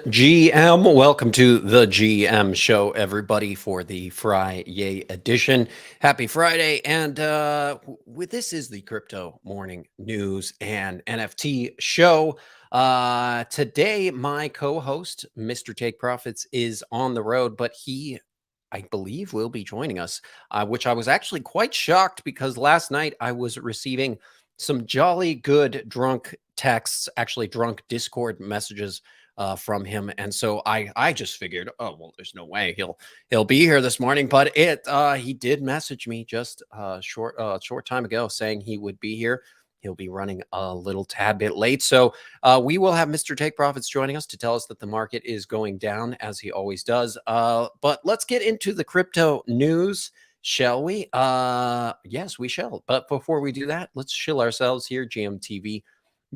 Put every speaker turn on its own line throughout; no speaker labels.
Welcome to the GM show, everybody, for the Friday edition. Happy Friday. And this is the Crypto Morning News and NFT show. Today, my co-host, Mr. Take Profits, is on the road, but I believe, will be joining us, which I was actually quite shocked because last night I was receiving some jolly good drunk texts, actually drunk Discord messages from him, and so I just figured, oh well, there's no way he'll be here this morning. But he did message me just short time ago saying he would be here. He'll be running a little tad bit late, so we will have Mr. Take Profits joining us to tell us that the market is going down as he always does. But let's get into the crypto news. Shall we? Yes, we shall. But before we do that, let's chill ourselves here. GMTV.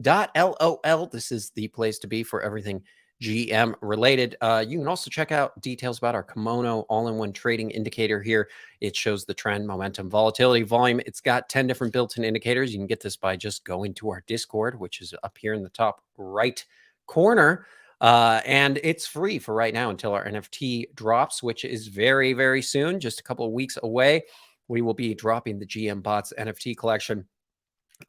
.lol. This is the place to be for everything GM related. You can also check out details about our Kimono all-in-one trading indicator here. It shows the trend, momentum, volatility, volume. It's got 10 different built-in indicators. You can get this by just going to our Discord, which is up here in the top right corner. And it's free for right now until our NFT drops, which is very, very soon, just a couple of weeks away. We will be dropping the GM Bots NFT collection.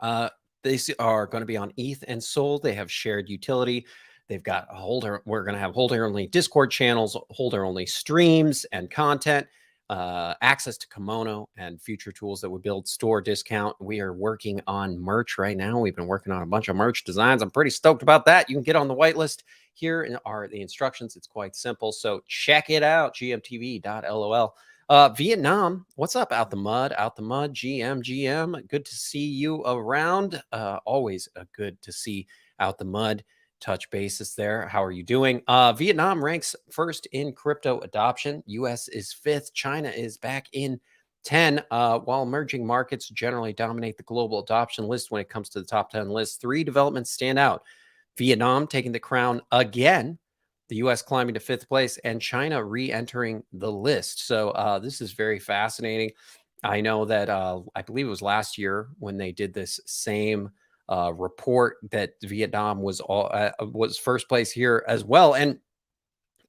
They are going to be on ETH and Sol. They have shared utility. They've got a holder. We're going to have holder-only Discord channels, holder-only streams and content, access to Kimono and future tools that would build store discount. We are working on merch right now. We've been working on a bunch of merch designs. I'm pretty stoked about that. You can get on the whitelist. Here are the instructions. It's quite simple. So check it out, gmtv.lol. Vietnam, what's up? Out the mud, GM. Good to see you around. Always good to see out the mud. Touch bases there. How are you doing? Vietnam ranks first in crypto adoption. US is fifth. China is back in 10. While emerging markets generally dominate the global adoption list when it comes to the top 10 list, 3 developments stand out. Vietnam taking the crown again, the U.S. climbing to 5th place, and China re-entering the list. So this is very fascinating. I know that I believe it was last year when they did this same report that Vietnam was first place here as well. And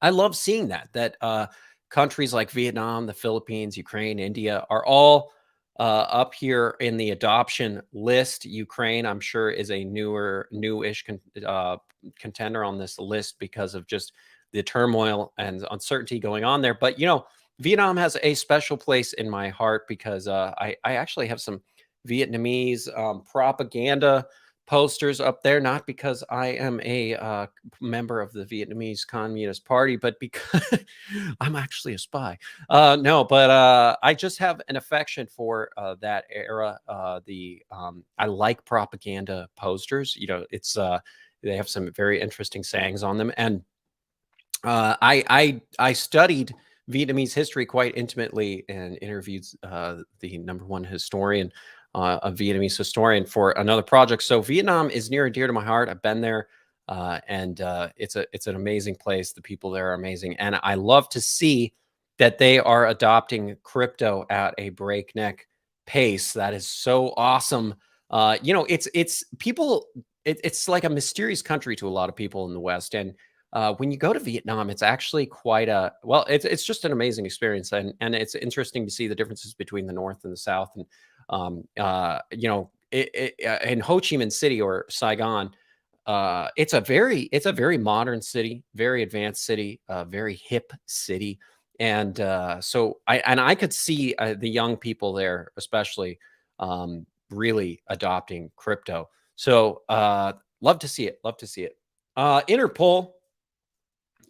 I love seeing that countries like Vietnam, the Philippines, Ukraine, India are all up here in the adoption list. Ukraine, I'm sure, is a newish contender on this list because of just the turmoil and uncertainty going on there. But, Vietnam has a special place in my heart because I actually have some Vietnamese propaganda posters up there, not because I am a member of the Vietnamese Communist Party, but because I'm actually a spy. No, but I just have an affection for that era. I like propaganda posters. It's they have some very interesting sayings on them, and I studied Vietnamese history quite intimately and interviewed the #1 historian, a Vietnamese historian, for another project. So Vietnam is near and dear to my heart. I've been there, and it's an amazing place. The people there are amazing, and I love to see that they are adopting crypto at a breakneck pace. That is so awesome. It's people. It's like a mysterious country to a lot of people in the West, and when you go to Vietnam, it's actually quite it's just an amazing experience, and it's interesting to see the differences between the North and the South. And in Ho Chi Minh City or Saigon, it's a very modern city, very advanced city, very hip city. And so I could see the young people there, especially, really adopting crypto. So love to see it. Love to see it. Interpol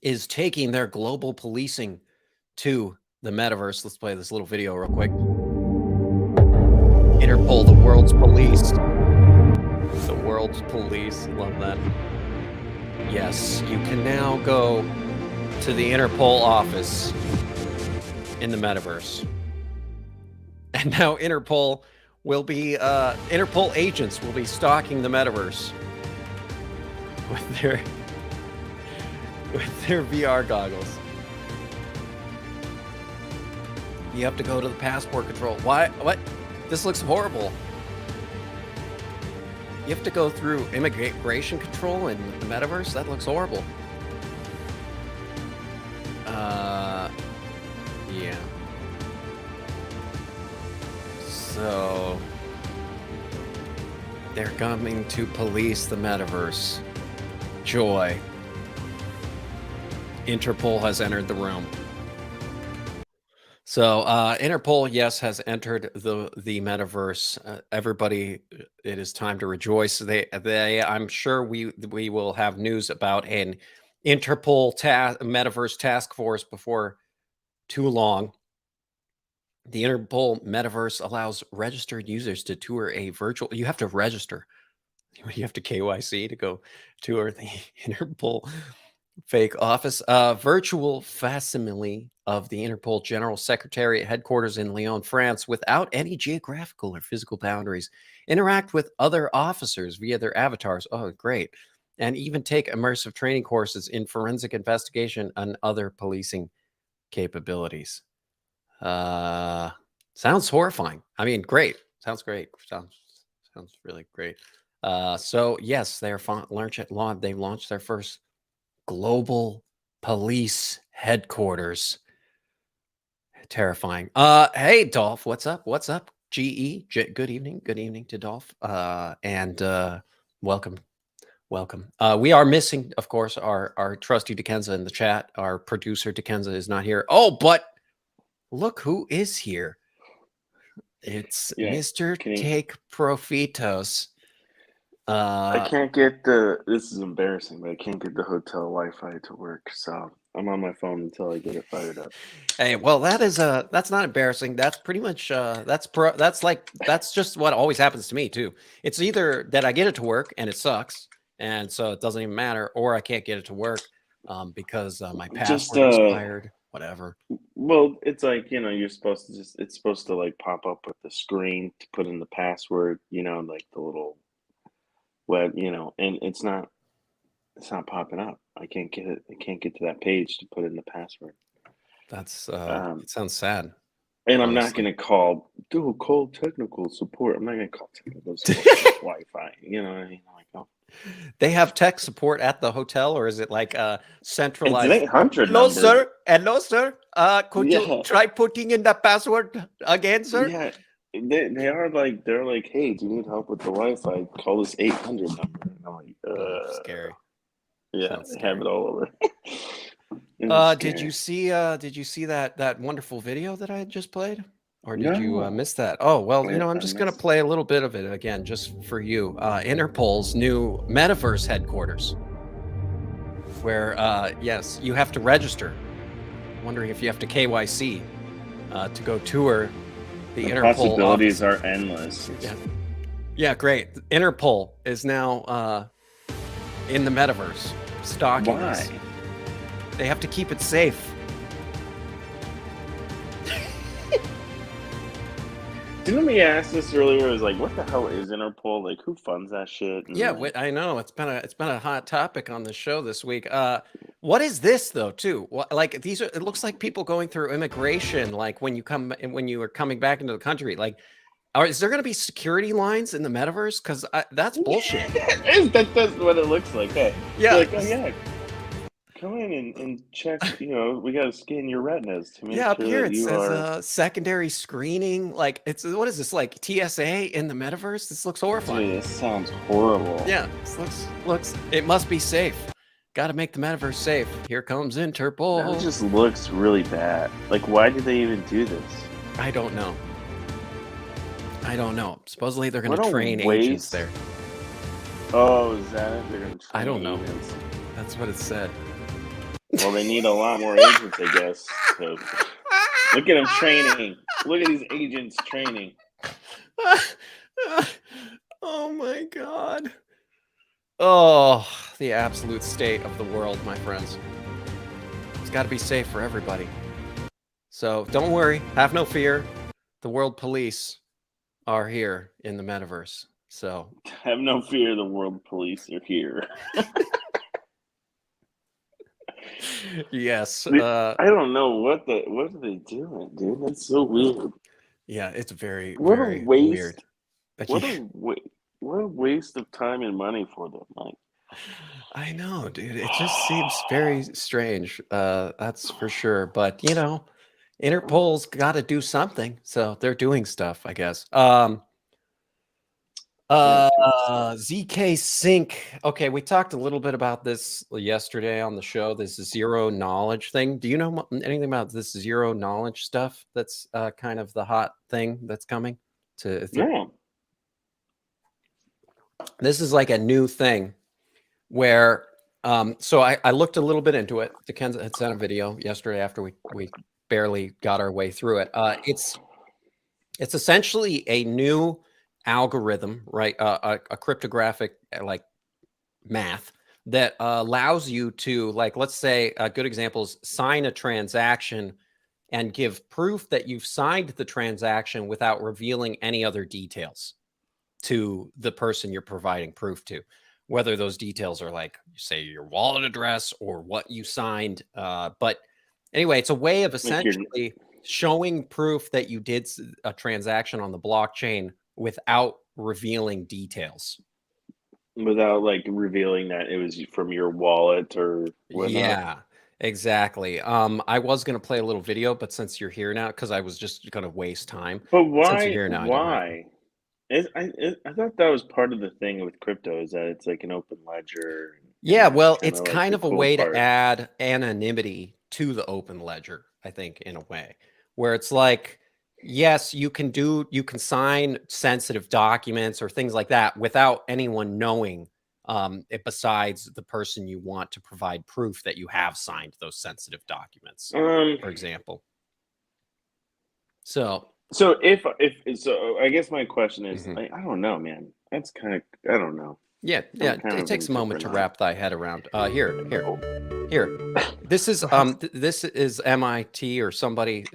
is taking their global policing to the metaverse. Let's play this little video real quick. Interpol, the world's police. The world's police. Love that. Yes, you can now go to the Interpol office in the metaverse. And now Interpol agents will be stalking the metaverse with their VR goggles. You have to go to the passport control. Why? What? This looks horrible. You have to go through immigration control in the metaverse? That looks horrible. They're coming to police the metaverse. Joy. Interpol has entered the room. So Interpol, yes, has entered the metaverse. Everybody, it is time to rejoice. I'm sure we will have news about an Interpol metaverse task force before too long. The Interpol metaverse allows registered users to tour a virtual. You have to register. You have to KYC to go tour the Interpol fake office. Virtual facsimile of the Interpol General Secretariat headquarters in Lyon, France, without any geographical or physical boundaries. Interact with other officers via their avatars. Oh, great. And even take immersive training courses in forensic investigation and other policing capabilities. Sounds horrifying. I mean, great. Sounds great. Sounds really great. So yes, they're they've launched their first global police headquarters. Terrifying. Hey Dolph, what's up? What's up? Good evening. Good evening to Dolph. And welcome. Welcome. We are missing, of course, our trusty Dekenza in the chat. Our producer Dekenza is not here. Oh, but look who is here. It's Mr. Take Profitos.
I can't get this is embarrassing, but I can't get the hotel Wi-Fi to work, so I'm on my phone until I get it fired up.
Hey, well, that's not embarrassing. That's pretty much that's just what always happens to me too. It's either that I get it to work and it sucks, and so it doesn't even matter, or I can't get it to work because my password expired. Whatever.
Well, it's like, you're supposed to it's supposed to like pop up with the screen to put in the password, like the little web, and it's not popping up. I can't get it. I can't get to that page to put in the password.
That's it sounds sad.
And I'm not going to call technical support. I'm not going to call technical support Wi-Fi. You know what I mean? Like, oh.
They have tech support at the hotel, or is it like centralized?
It's an 800
Hello,
number.
sir. Hello, sir. Could you try putting in the password again, sir?
Yeah, they're like, hey, do you need help with the Wi-Fi? Call this 800 number. And I'm like,
scary.
Yeah, they have it all over.
Did you see that wonderful video that I had just played? Or did you miss that? Oh, well, I'm just going to play a little bit of it again just for you. Interpol's new metaverse headquarters, where, yes, you have to register. I'm wondering if you have to KYC to go tour the Interpol
possibilities office. Are endless.
Yeah, great. Interpol is now in the metaverse, stalking us. They have to keep it safe.
Didn't we ask this earlier? It was like, what the hell is Interpol? Like, who funds that shit? And
yeah, I know it's been a hot topic on the show this week. What is this though? Too like these are. It looks like people going through immigration. Like when you are coming back into the country. Like, is there going to be security lines in the metaverse? Because that's bullshit.
That's what it looks like. Hey,
yeah,
like, oh yeah. Come in and check, we got to scan your retinas to make sure
up here
that
it says secondary screening. Like, what is this, like TSA in the metaverse? This looks horrifying.
Dude, this sounds horrible.
Yeah, this looks, it must be safe. Got to make the metaverse safe. Here comes Interpol.
That just looks really bad. Like, why did they even do this?
I don't know. Supposedly they're going to train agents there.
Oh, is that it? They're going to train
I don't know.
Agents.
That's what it said.
Well, they need a lot more agents, I guess. So, look at them training. Look at these agents training.
Oh my God. Oh, the absolute state of the world, my friends. It's got to be safe for everybody. So don't worry. Have no fear. The world police are here in the metaverse. So
have no fear. The world police are here.
Yes.
I don't know what are they doing, dude? That's so weird.
Yeah, it's very
very
weird.
What a waste of time and money for them. Like,
I know, dude. It just seems very strange. That's for sure. But Interpol's got to do something, so they're doing stuff, I guess. ZK Sync. Okay, we talked a little bit about this yesterday on the show. This zero knowledge thing. Do you know anything about this zero knowledge stuff? That's kind of the hot thing that's coming to.
No.
This is like a new thing where. So I looked a little bit into it. Ken had sent a video yesterday after we barely got our way through it. It's essentially a new algorithm, right? A cryptographic like math that allows you to, like, let's say a good example is sign a transaction and give proof that you've signed the transaction without revealing any other details to the person you're providing proof to, whether those details are like, say, your wallet address or what you signed. But anyway, it's a way of essentially showing proof that you did a transaction on the blockchain without revealing details.
Without like revealing that it was from your wallet or whatnot.
Yeah, exactly. I was going to play a little video, but since you're here now, because I was just going to waste time.
But
Since you're
why?
here now,
Why? I thought that was part of the thing with crypto is that it's like an open ledger.
Yeah, well, it's
like
kind
the
of a
cool
way
part.
to add anonymity to the open ledger, I think, in a way, where it's like, yes, you can sign sensitive documents or things like that without anyone knowing, besides the person you want to provide proof that you have signed those sensitive documents, for example. So
if I guess my question is, I don't know, man. That's kind of, I don't know.
Yeah, it takes a moment to wrap thy head around. Here. This is this is MIT or somebody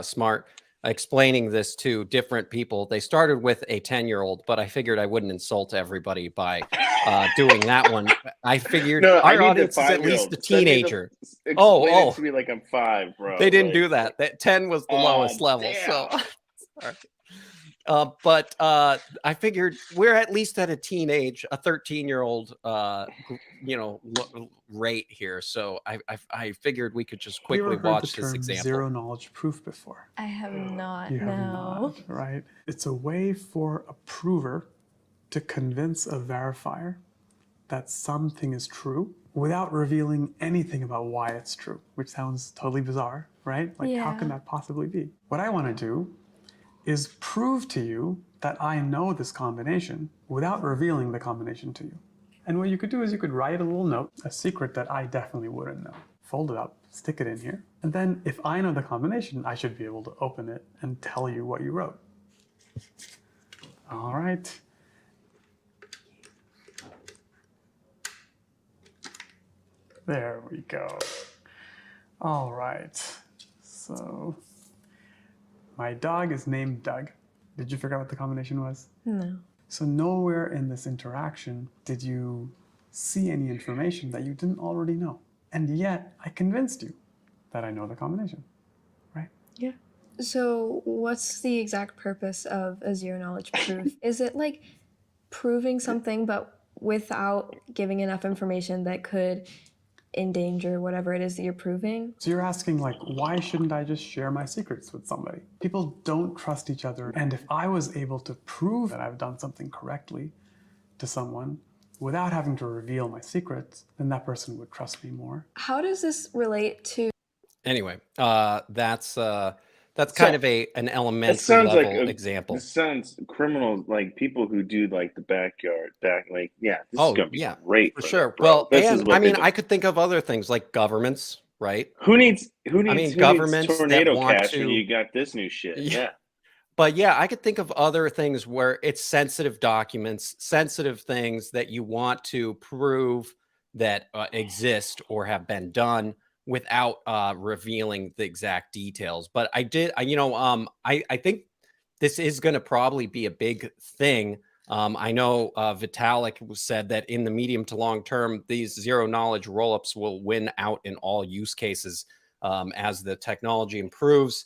smart explaining this to different people. They started with a 10-year-old, but I figured I wouldn't insult everybody by doing that one. I figured our audience is at least a teenager.
Explain it to me like I'm 5, bro.
They didn't do that. That 10 was the lowest level.
Damn.
So but I figured we're at least at a 13-year-old rate here. So I figured we could just quickly watch this example.
Zero knowledge proof before?
I have not.
You have
No.
not, right? It's a way for a prover to convince a verifier that something is true without revealing anything about why it's true, which sounds totally bizarre, right? Like, how can that possibly be? What I want to do is prove to you that I know this combination without revealing the combination to you. And what you could do is you could write a little note, a secret that I definitely wouldn't know. Fold it up, stick it in here. And then if I know the combination, I should be able to open it and tell you what you wrote. All right. There we go. All right. So my dog is named Doug. Did you figure out what the combination was?
No.
So nowhere in this interaction did you see any information that you didn't already know. And yet I convinced you that I know the combination, right?
Yeah. So what's the exact purpose of a zero knowledge proof? Is it like proving something but without giving enough information that could endanger whatever it is that you're proving?
So you're asking, like, why shouldn't I just share my secrets with somebody? People don't trust each other. And if I was able to prove that I've done something correctly to someone without having to reveal my secrets, then that person would trust me more.
How does this relate to?
Anyway, that's kind of an elementary level example.
This sounds criminal, like people who do like the backyard, this is gonna be great
for sure.
Well,
and I mean, I could think of other things like governments, right?
Who needs
governments
tornado
that want
cash
to,
when you got this new shit? Yeah.
But yeah, I could think of other things where it's sensitive documents, sensitive things that you want to prove that exist or have been done without revealing the exact details. But I think this is going to probably be a big thing. I know Vitalik said that in the medium to long term, these zero knowledge rollups will win out in all use cases as the technology improves.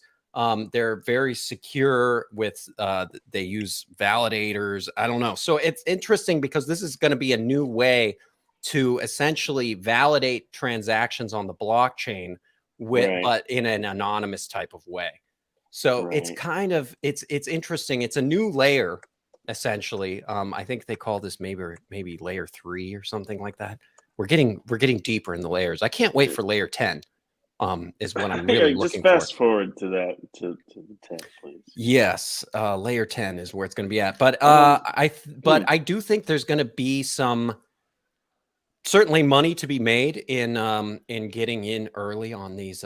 They're very secure with, they use validators. I don't know. So it's interesting because this is going to be a new way to essentially validate transactions on the blockchain but in an anonymous type of way. So it's kind of, it's interesting. It's a new layer essentially. I think they call this maybe layer 3 or something like that. We're getting deeper in the layers. I can't wait for layer 10. Is what I'm really
Just
looking for.
fast forward to that to the 10, please.
Yes, layer 10 is where it's going to be at. But I do think there's going to be some certainly money to be made in getting in early on this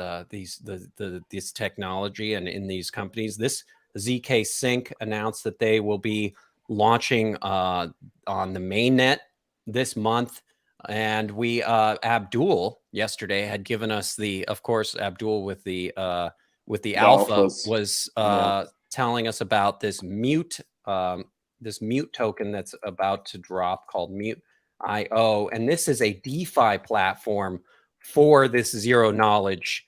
technology and in these companies. This ZK Sync announced that they will be launching on the mainnet this month. And Abdul yesterday had given us of course, Abdul with the alpha
alphas.
was telling us about this mute token that's about to drop called Mute.io, and this is a DeFi platform for this zero knowledge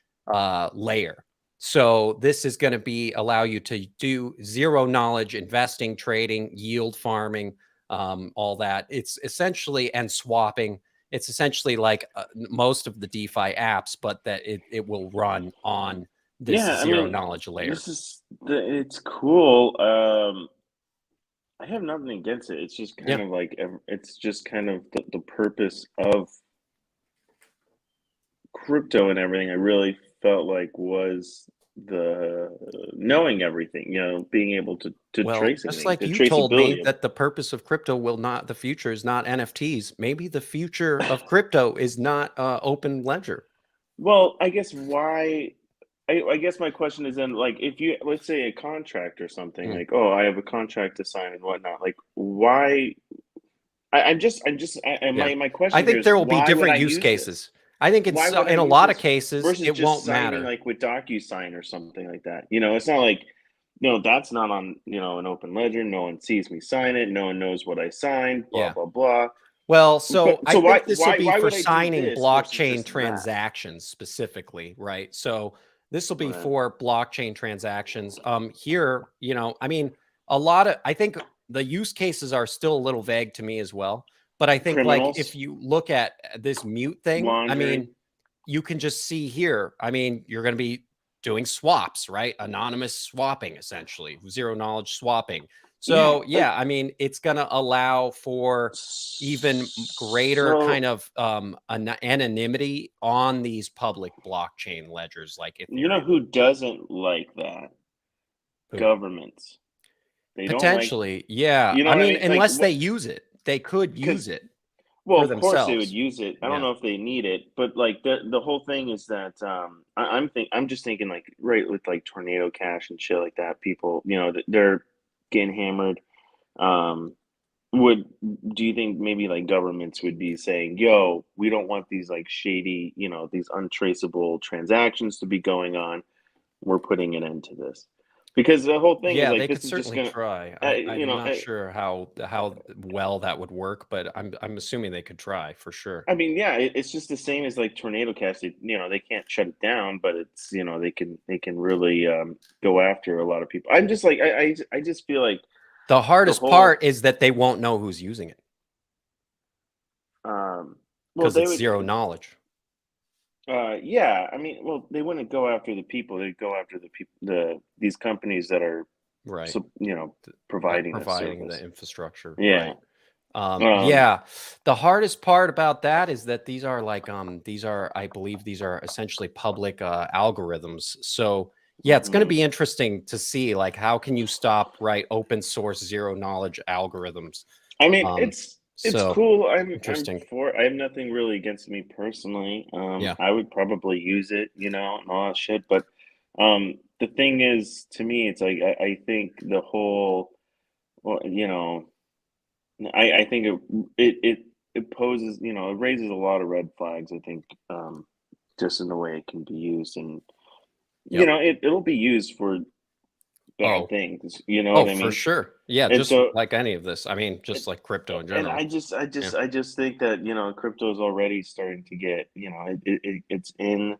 layer. So this is going to allow you to do zero knowledge investing, trading, yield farming, all that. It's essentially, and swapping. It's essentially like most of the DeFi apps, but that it will run on this zero knowledge layer.
It's cool. I have nothing against it. It's just kind of like, it's just kind of the purpose of crypto and everything. I really felt like was the knowing everything, being able to trace
just
everything,
like
the
you told me
traceability.
that the purpose of crypto the future is not NFTs. Maybe the future of crypto is not open ledger.
Well, I guess I guess my question is then, like, if you, let's say a contract or something, like, oh, I have a contract to sign and whatnot, like, why? My question
I
here
think
is,
there will be
why would
different
I
use
use
cases.
this?
I think
Why
it's
would I
in a
use
lot of
this
cases
versus
it
just
won't
signing
matter.
like with DocuSign or something like that? It's not like, that's not on, an open ledger. No one sees me sign it. No one knows what I signed, blah, blah, blah.
Well, so I think this will be
why
for
would I do
signing
this versus
blockchain
just that?
transactions specifically, right? So this will be
Whatever.
for blockchain transactions. Here, I mean, I think the use cases are still a little vague to me as well. But I think
Criminals,
like if you look at this mute thing, I mean, you can just see here. I mean, you're going to be doing swaps, right? Anonymous swapping, essentially, zero knowledge swapping. So I mean, it's going to allow for even greater kind of anonymity on these public blockchain ledgers like Ethereum.
You know who doesn't like that?
Who?
Governments. They
potentially,
don't like,
I mean, unless they use it, they could use it.
Well,
of
course they would use it. I don't know if they need it, but like the whole thing is that I'm just thinking like, right, with like Tornado Cash and shit like that. People, they're getting hammered. Do you think maybe like governments would be saying, yo, we don't want these like shady, these untraceable transactions to be going on. We're putting an end to this. Because the whole thing is like,
they
this
could
is
certainly
just
try.
gonna,
I'm not sure how well that would work, but I'm assuming they could try for sure.
I mean, yeah, it's just the same as like Tornado Cash. They can't shut it down, but it's, they can really go after a lot of people. I'm just like, I just feel like
the hardest part is that they won't know who's using it. Because it's zero knowledge.
Yeah, I mean, well, they wouldn't go after the people. They'd go after the people, these companies that are providing
the infrastructure.
Yeah.
Right. The hardest part about that is that these are like I believe these are essentially public algorithms. So it's going to be interesting to see like how can you stop open source zero knowledge algorithms.
I mean, it's cool. I'm for. I have nothing really against me personally. I would probably use it, and all that shit. But the thing is, to me, it's like I think the whole, I think it poses, it raises a lot of red flags. I think just in the way it can be used, and it'll be used for bad things. You know what I mean?
For sure. Yeah,
and
just like any of this. I mean, just like crypto in general.
And I just think that crypto is already starting to get, it's in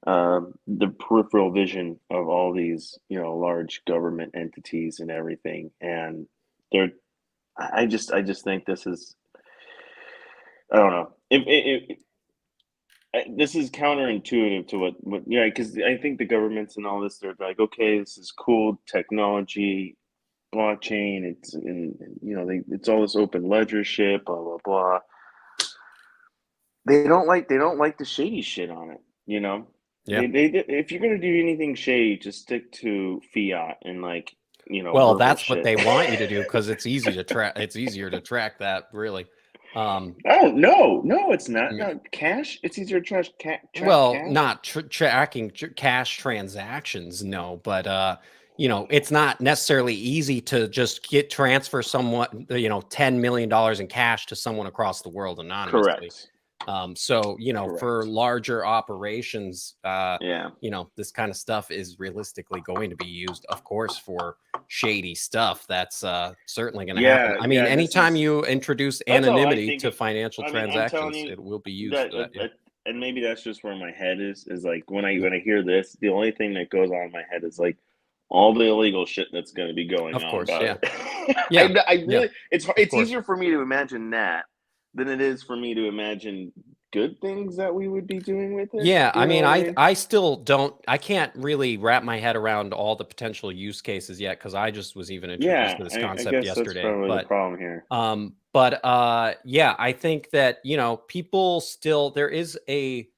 the peripheral vision of all these large government entities and everything, and I just think this is, I don't know, this is counterintuitive to what because I think the governments and all this, they're like, okay, this is cool technology, blockchain. It's it's all this open ledger shit. Blah blah blah. They don't like the shady shit on it.
Yeah.
If you're gonna do anything shady, just stick to fiat and
Well,
verbal
that's what
shit.
they want you to do because it's easy to track. It's easier to track that, really.
Oh no, it's not.
I mean,
No, cash. It's easier to track
well,
cash.
not tracking cash transactions, no, but it's not necessarily easy to just transfer someone, $10 million in cash to someone across the world anonymously.
Correct.
So, for
Correct.
larger operations,
Yeah.
this kind of stuff is realistically going to be used, of course, for shady stuff. That's certainly going to happen.
Yeah.
I mean,
Yeah.
anytime you introduce
That's all I
anonymity
think.
to financial
I mean, I'm telling
transactions,
you
it will be used
that,
for that. Yeah.
and maybe that's just where my head is. Is like when I hear this, the only thing that goes on in my head is like all the illegal shit that's going to be going
Of
on
course.
about
Yeah.
it.
Yeah.
I
Yeah.
really,
Of
it's
course.
easier for me to imagine that than it is for me to imagine good things that we would be doing with it.
Yeah, I
You know
mean,
what I
I
mean?
I still don't. I can't really wrap my head around all the potential use cases yet because I just was even introduced
Yeah,
to this
I
concept
guess that's
yesterday.
probably the problem here.
Yeah, I think that people still there is a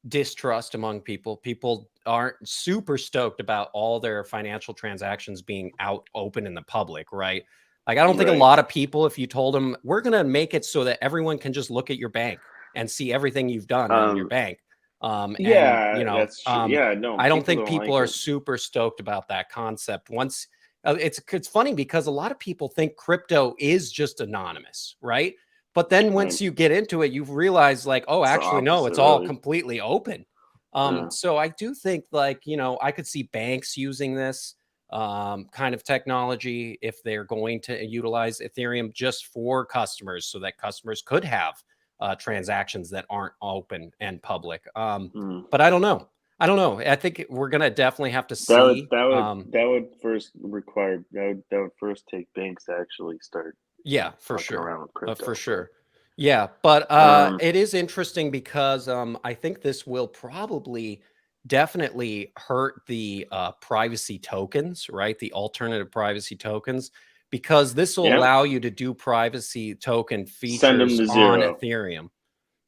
distrust among people. People aren't super stoked about all their financial transactions being out open in the public, right? Like, I don't think a
Right.
lot of people, if you told them we're gonna make it so that everyone can just look at your bank and see everything you've done in your bank.
Yeah, that's true. Yeah, no,
I don't
people
think
don't
people
like
are
it.
super stoked about that concept. Once it's funny because a lot of people think crypto is just anonymous, right? But then
Right.
once you get into it, you've realized like, oh,
It's the
actually, no,
opposite,
it's all
really.
completely open.
Yeah.
So I do think like, I could see banks using this kind of technology if they're going to utilize Ethereum just for customers so that customers could have transactions that aren't open and public.
Mm.
But I don't know. I think we're gonna definitely have to
That would
see.
that would that would first require that would first take banks to actually start
Yeah, for
fucking
sure.
around with
For
crypto.
sure. Yeah, but
Um,
it is interesting because I think this will probably definitely hurt the privacy tokens, right? The alternative privacy tokens, because this will
yeah,
allow you to do privacy token
send them
features
to
on
zero.
Ethereum.
Yeah,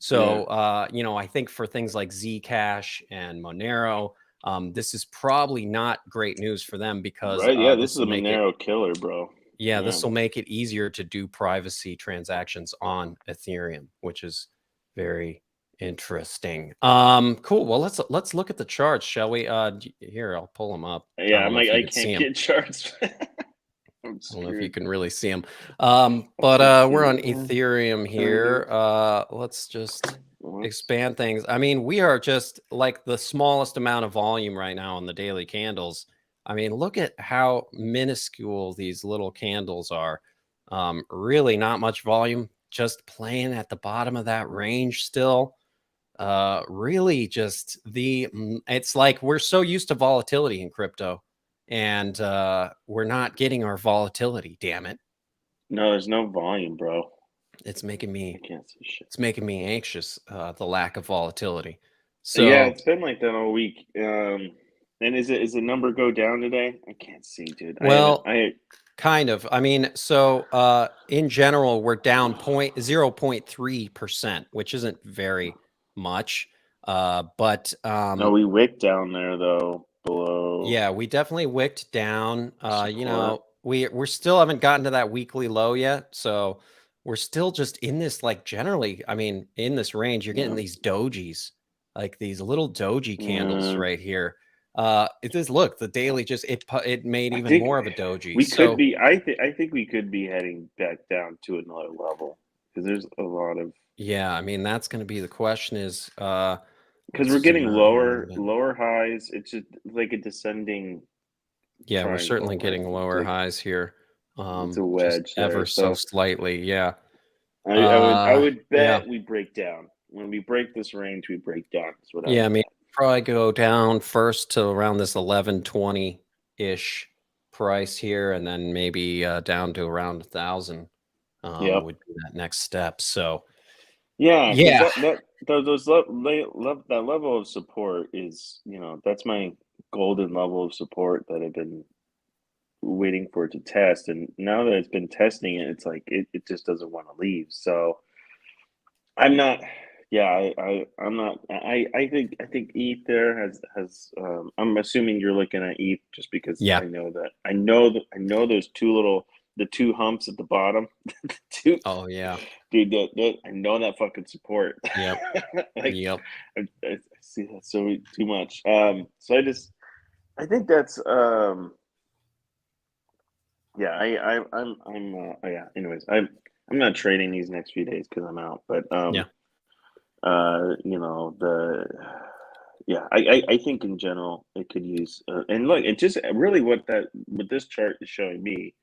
So, I think for things like Zcash and Monero, this is probably not great news for them because
right. Yeah, this
this
is a
will make it
Monero killer, bro.
yeah,
Yeah.
this will make it easier to do privacy transactions on Ethereum, which is very interesting. Cool. Well, let's look at the charts, shall we? Here, I'll pull them up. I
Yeah,
don't
I'm
know
like
if you
I
could see
can't
them.
get charts. I'm
I don't know if you
screwed.
can really see them.
Let's
We're on
see.
Ethereum
Kind of.
here. Let's just
Let's.
expand things. I mean, we are just like the smallest amount of volume right now on the daily candles. I mean, look at how minuscule these little candles are. Really not much volume, just playing at the bottom of that range still. Really just it's like we're so used to volatility in crypto and we're not getting our volatility, damn it.
No, there's no volume, bro.
It's making
I
me
can't see shit.
anxious, the lack of volatility.
Yeah,
So
it's been like that all week. And is the number go down today? I can't see, dude.
well,
I
kind of. I mean, so in general, we're down 0.3%, which isn't very much. But
no, we wicked down there though, below
yeah, we definitely wicked down.
support.
We're still haven't gotten to that weekly low yet, so we're still just in this like generally. I mean, in this range, you're getting
Yeah.
these dojis, like these little doji candles
Yeah.
right here. It does look the daily just it made
I
even
think
more of a doji.
we could
So
be. I think we could be heading back down to another level because there's a lot of
yeah, I mean that's going to be the question is
because
let's
we're
zoom
getting
out here a little bit.
lower highs. It's just like a descending
Yeah, we're certainly
triangle.
getting
It's
lower
like
highs here.
it's a
Just
wedge there.
ever so
So
slightly. Yeah.
I would
Yeah.
bet we break down. When we break this range, we break down. That's what I
Yeah, I
would
mean,
bet.
probably go down first to around this 1120-ish price here, and then maybe down to around 1,000
Yep.
would be that next step. So
Yeah, because
yeah,
that level of support is that's my golden level of support that I've been waiting for it to test, and now that it's been testing it, it's like it just doesn't want to leave. So I'm not. Yeah, I'm not. I think ETH there has. I'm assuming you're looking at ETH just because
Yeah.
I know those the two humps at the bottom. The two,
Oh yeah.
dude. I know that fucking support.
Yep.
Like
Yep.
I see that so too much. So I think that's yeah. Yeah. Anyways, I'm not trading these next few days because I'm out. But
Yeah.
you know, I think in general it could use and look, it just really what this chart is showing me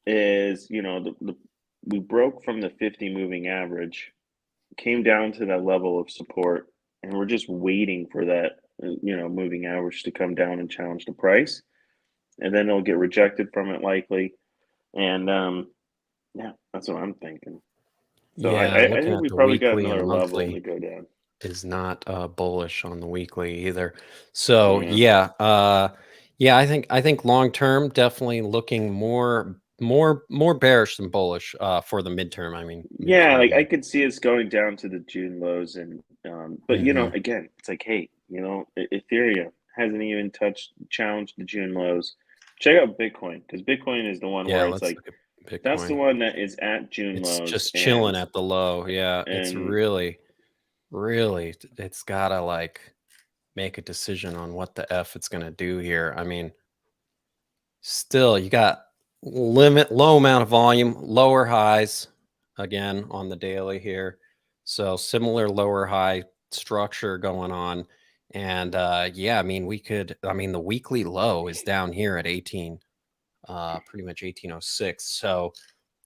is, you know, we broke from the 50 moving average, came down to that level of support, and we're just waiting for that you know, moving average to come down and challenge the price, and then it'll get rejected from it likely, and yeah, that's what I'm thinking. So
Yeah.
I
Looking
think
at
we
the
probably got
weekly and
another level to
monthly
go down.
is not bullish on the weekly either. So
Yeah.
yeah, I think long term definitely looking more bearish than bullish for the midterm. I mean
Yeah,
midterm
like I
here.
could see us going down to the June lows, and but you know,
Hmm.
again, it's like, hey, you know, Ethereum hasn't even challenged the June lows. Check out Bitcoin, because Bitcoin is the one
Yeah,
where it's
let's
like
look at
that's the
Bitcoin.
one that is at June
It's
lows,
just chilling at the low. Yeah, it's
and
really it's gotta like make a decision on what the F it's gonna do here. I mean, still you got low amount of volume, lower highs again on the daily here. So similar lower high structure going on. And yeah, I mean the weekly low is down here at 18, pretty much 1806. So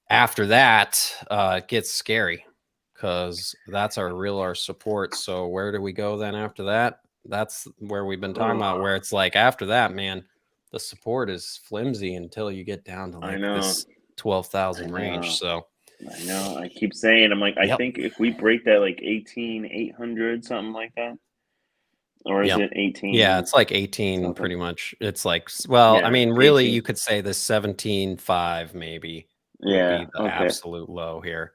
after that, it gets scary because that's our support. So where do we go then after that? That's where we've been talking about, where it's like after that, man, the support is flimsy until you get down to
I
like
know,
this
I
12,000 range.
know,
So
I know. I keep saying, I'm like, I
yep,
think if we break that like 18,800, something like that, or is
yep.
it
Yeah,
18
it's like 18
something?
pretty much. It's like, well, I
Yeah,
mean, really,
18.
you could say the 17.5 maybe would
Yeah,
be the
okay.
absolute low here.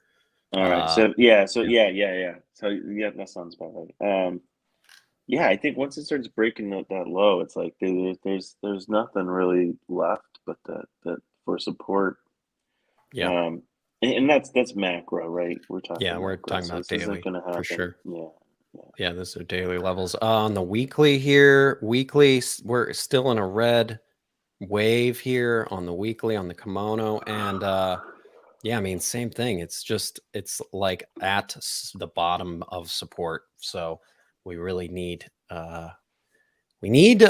All right.
Uh,
So
yeah,
yeah. So yeah, that sounds about right. Yeah, I think once it starts breaking that low, it's like there's nothing really left but that for support.
yeah.
Um, and that's macro, right? We're
Yeah,
talking
we're
macro,
talking
so
about
this isn't
daily
gonna
for
happen.
sure.
Yeah, yeah.
Yeah, those are daily levels. On the weekly here, we're still in a red wave here on the weekly on the kimono. And yeah, I mean, same thing. It's like at the bottom of support. So we really need we need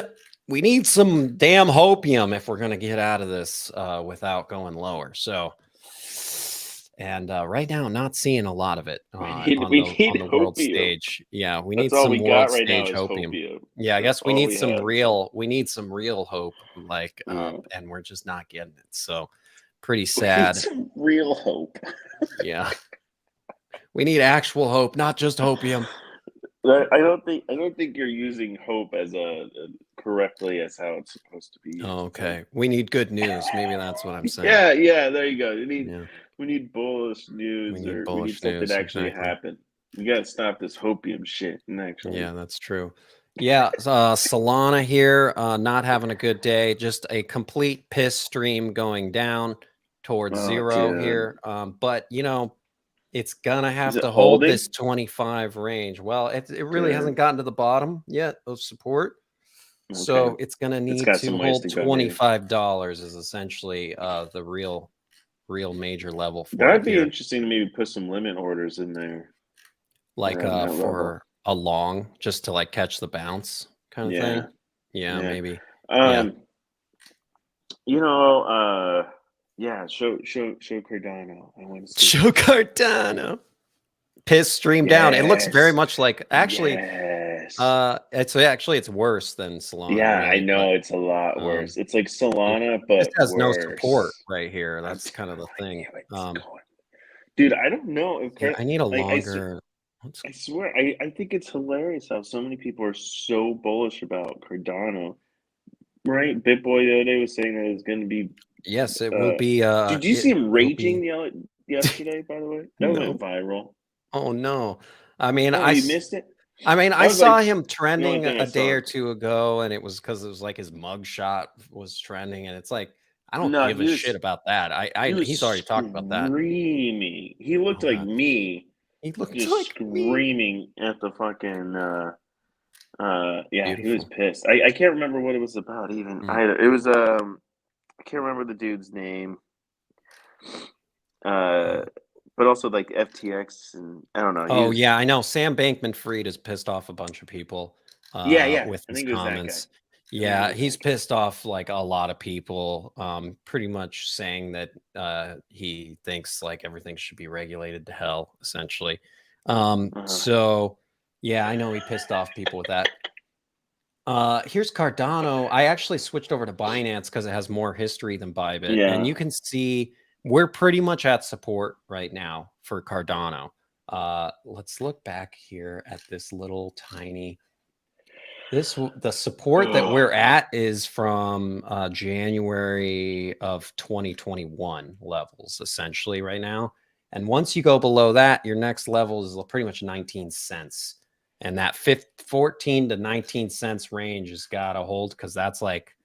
we need some damn hopium if we're gonna get out of this without going lower. So and right now not seeing a lot of it
We
on
need
the world
hopium.
stage. Yeah, we
That's
need
all
some
we got
world
right now
stage
is
hopium.
hopium.
Yeah, I
That's
guess
all we have.
we need some real hope, like
Yeah.
and we're just not getting it. So pretty
We need
sad.
some real hope.
Yeah, we need actual hope, not just hopium.
I don't think you're using hope as a correctly as how it's supposed to be used. It's like
Okay, we need good news. Maybe that's what I'm saying.
yeah, there you go.
Yeah,
We need bullish
we
news,
need
or we need
bullish
something
news.
to actually
Exactly.
happen. We gotta stop this hopium shit and actually.
Yeah, that's true. Yeah, Solana here, not having a good day. Just a complete piss stream going down towards
Oh,
zero
dude,
here. But you know, it's gonna
is
have
it
to hold
holding?
this 25 range. Well, it really hasn't
Good.
gotten to the bottom yet of support.
Okay,
So it's gonna
it's
need
got
to
some ways to
hold
go. Maybe
$25 is essentially the real major level for it
that'd be
here.
interesting to maybe put some limit orders in there
Like
around that level.
for a long, just to like catch the bounce kind of
Yeah,
thing. Yeah,
yeah.
maybe. Yeah.
Um, you know, yeah. Show Cardano. I want to see
Show
this.
Cardano. Piss stream down. It looks very
Yes,
much like
yes.
it's worse than Solana,
Yeah, I
really, but
know it's a lot
um
worse. It's like
yeah.
Solana,
This
but
has no support
worse.
right here.
I'm
That's kind of the
telling
thing.
you, it's going. Dude, I don't know if
Yeah, I need a
like
longer let's
I swear I think it's hilarious how so many people are so bullish about Cardano, right? BitBoy the other day was saying that it's going to be.
Yes, it will be.
Did you see him
Will
raging
be.
yesterday? By the way, that went
No.
viral.
Oh no. I mean,
Oh, you missed it.
I
That was like
saw him
the only
trending
thing I
a day
saw.
or two ago, and it was because it was like his mugshot was trending, and it's like I don't
No,
give a shit about that.
he was
He's already talked about that.
screaming. He looked
Oh
like
god,
me,
he looked
just
like me.
screaming at the fucking. Yeah, he was
Beautiful.
pissed. I can't remember what it was about even.
Mm.
It was I can't remember the dude's name.
Uh,
But also like FTX and I don't know. He
oh
was
yeah, I know. Sam Bankman-Fried has pissed off a bunch of people
yeah.
with
I
his
think it was that guy.
comments.
I think it
Yeah,
was that
he's
guy.
pissed off like a lot of people, pretty much saying that he thinks like everything should be regulated to hell, essentially.
Uh-huh.
So yeah, I know he pissed off people with that. Here's Cardano. I actually switched over to Binance because it has more history than Bybit, and
Yeah.
you can see we're pretty much at support right now for Cardano. Let's look back here at this little tiny. The support that we're at is from January of 2021 levels, essentially right now. And once you go below that, your next level is pretty much 19 cents. And that 14 to 19 cents range has got to hold because that's like,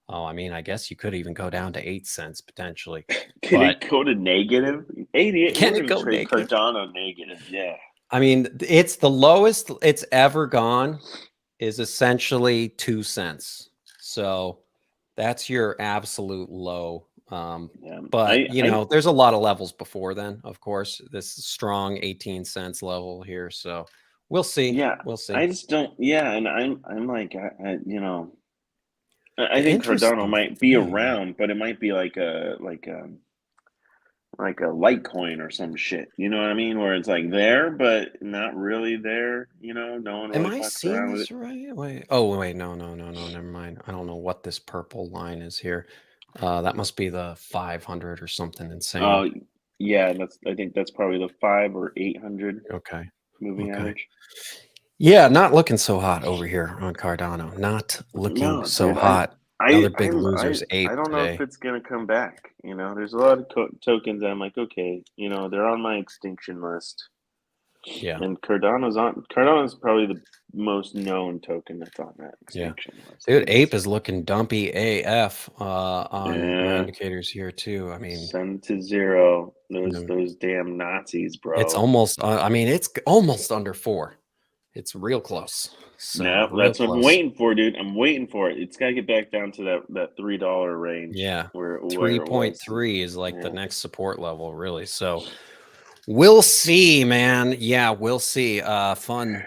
oh, I mean, I guess you could even go down to 8 cents potentially.
Can
But
it go to negative? 88.
can
We're
it
gonna
go
trade
negative?
Cardano negative. Yeah.
I mean, it's the lowest it's ever gone is essentially 2 cents. So that's your absolute low.
Yeah.
But you
I
know, there's a lot of levels before then, of course. This strong 18 cents level here. So we'll see.
yeah.
We'll see.
I just don't. Yeah, and I'm like you know. I
The
think Cardano
interesting
might be
thing.
around, but it might be like a Litecoin or some shit. You know what I mean? Where it's like there, but not really there. You know, no one
Am
really
I
fucks
seeing
around with it.
this right? Wait. Oh, wait. No, no, no, no. Never mind. I don't know what this purple line is here. That must be the 500 or something insane.
Oh, yeah, I think that's probably the 5 or 800
Okay.
moving
Okay.
average.
Yeah, not looking so hot over here on Cardano. Not looking
No,
so
dude,
hot. Another big losers
I
ape
don't know if
today.
it's gonna come back. You know, there's a lot of tokens that I'm like, okay, you know, they're on my extinction list,
Yeah.
and Cardano's probably the most known token that's on that
Yeah.
extinction list.
Dude,
Because
ape is looking dumpy AF on my
yeah,
indicators here too. I mean,
send to zero
mm,
those damn Nazis,
it's
bro.
almost I mean, it's almost under 4. It's real close. So,
No,
real
that's what I'm
close.
waiting for, dude. I'm waiting for it. It's got to get back down to that $3 range
Yeah.
where it was.
3.3 is like the
Yeah.
next support level, really. So, we'll see, man. Yeah, we'll see. Fun